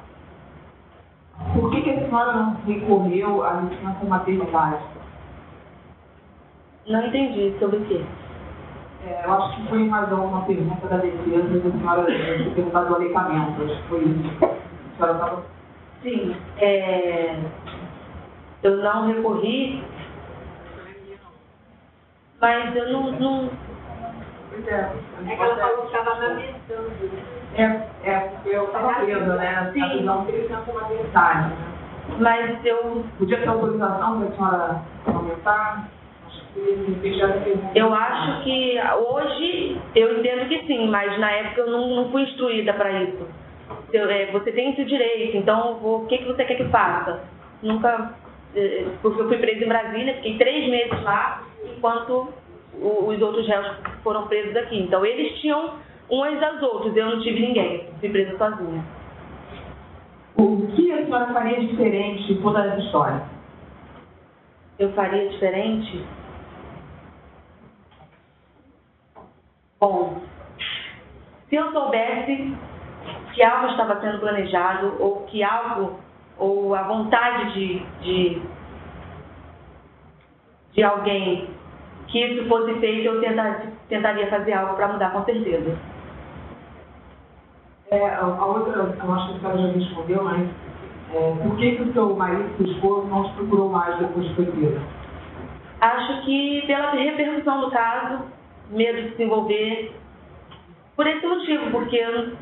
Por que a senhora não recorreu à licença maternidade? Não entendi sobre o quê. Eu acho que foi em razão uma pergunta da defesa da senhora ter perguntado do aleitamento. Acho que foi isso. A senhora estava... Sim. Eu não recorri, mas eu não... Pois é. É que ela falou que estava lamentando. Eu estava presa, né? Sim. A visão de licença maternidade, né? Mas eu... Podia ter autorização para a senhora aumentar? Eu acho que hoje eu entendo que sim, mas na época eu não fui instruída para isso. Você tem esse direito, então o que você quer que faça? Nunca, porque eu fui presa em Brasília, fiquei 3 meses lá, enquanto os outros réus foram presos aqui. Então eles tinham uns aos outros, eu não tive ninguém, fui presa sozinha. O que a senhora faria diferente de toda essa história? Eu faria diferente? Bom, se eu soubesse que algo estava sendo planejado, ou que algo, ou a vontade de alguém que isso fosse feito, eu tentaria fazer algo para mudar, com certeza. A outra, eu acho que a senhora já respondeu, mas por que o seu marido, seu esposo, não te procurou mais depois de foi presa? Acho que pela repercussão do caso, medo de se envolver, por esse motivo, porque eu,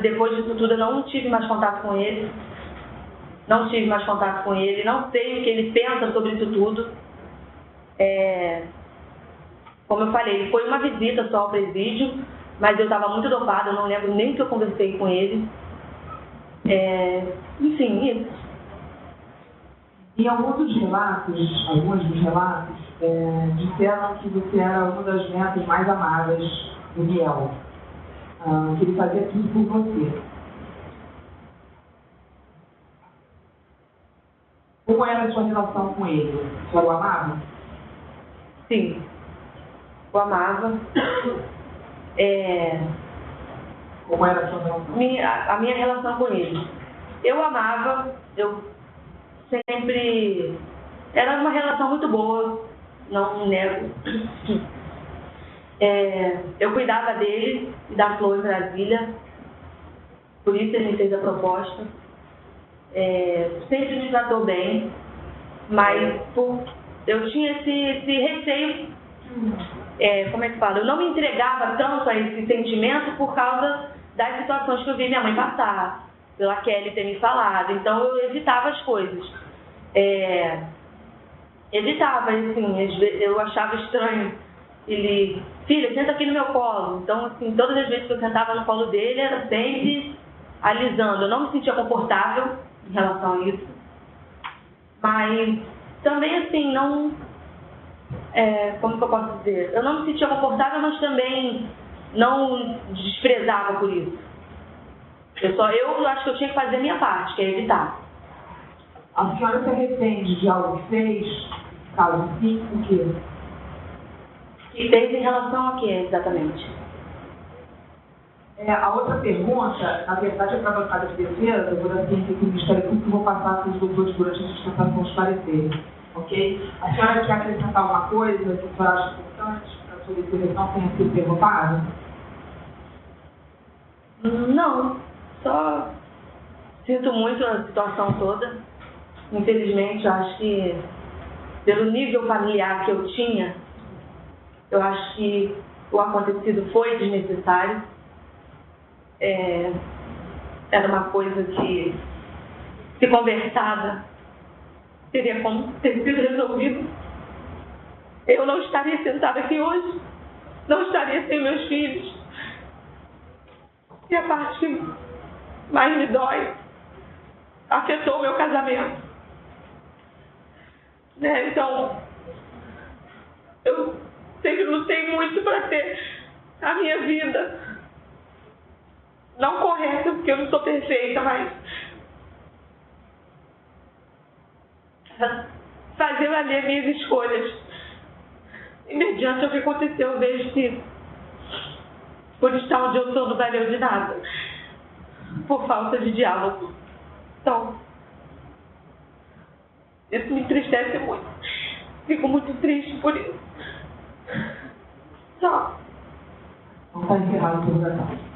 depois disso tudo eu não tive mais contato com ele, não sei o que ele pensa sobre isso tudo. Como eu falei, foi uma visita só ao presídio, mas eu estava muito dopada, eu não lembro nem que eu conversei com ele. Enfim, isso. Em alguns dos relatos, disseram que você era uma das netas mais amadas do Biel, que ele fazia tudo por você. Como era a sua relação com ele? Você o amava? Sim, eu amava. Como era a sua relação? A minha relação com ele. Eu amava, eu sempre... Era uma relação muito boa, não nego. Eu cuidava dele e da Flor em Brasília, por isso ele me fez a proposta. Sempre me tratou bem, Mas eu tinha esse receio, como é que fala? Eu não me entregava tanto a esse sentimento por causa das situações que eu vi minha mãe passar, pela Kelly ter me falado. Então eu evitava as coisas. Evitava, assim, às vezes eu achava estranho. Ele, filha, senta aqui no meu colo. Então, assim, todas as vezes que eu sentava no colo dele, era sempre alisando. Eu não me sentia confortável em relação a isso. Mas também, assim, não... como que eu posso dizer? Eu não me sentia confortável, mas também não desprezava por isso. Eu acho que eu tinha que fazer a minha parte, que é evitar. A senhora se arrepende de algo que fez? Caso sim, o quê? Que fez em relação a quê, exatamente? A outra pergunta, na verdade, é para a bancada de defesa, eu vou dar ciência aqui no Ministério Público e vou passar para os doutores durante a sustentação esclarecer. Ok? A senhora quer acrescentar alguma coisa que a senhora acha importante para a sua defesa não tenha sido perguntada? Não, só sinto muito a situação toda. Infelizmente, eu acho que pelo nível familiar que eu tinha, eu acho que o acontecido foi desnecessário. Era uma coisa que, se conversada, teria como ter sido resolvido. Eu não estaria sentada aqui hoje, não estaria sem meus filhos. E a parte que mais me dói afetou o meu casamento. Então, eu sempre lutei muito para ter a minha vida. Não correta, porque eu não sou perfeita, mas fazer valer minhas escolhas. E mediante o que aconteceu, eu vejo que por estar onde eu estou não valeu de nada. Por falta de diálogo. Então, isso me entristece muito. Fico muito triste por isso. Só. Não está encerrado o programa.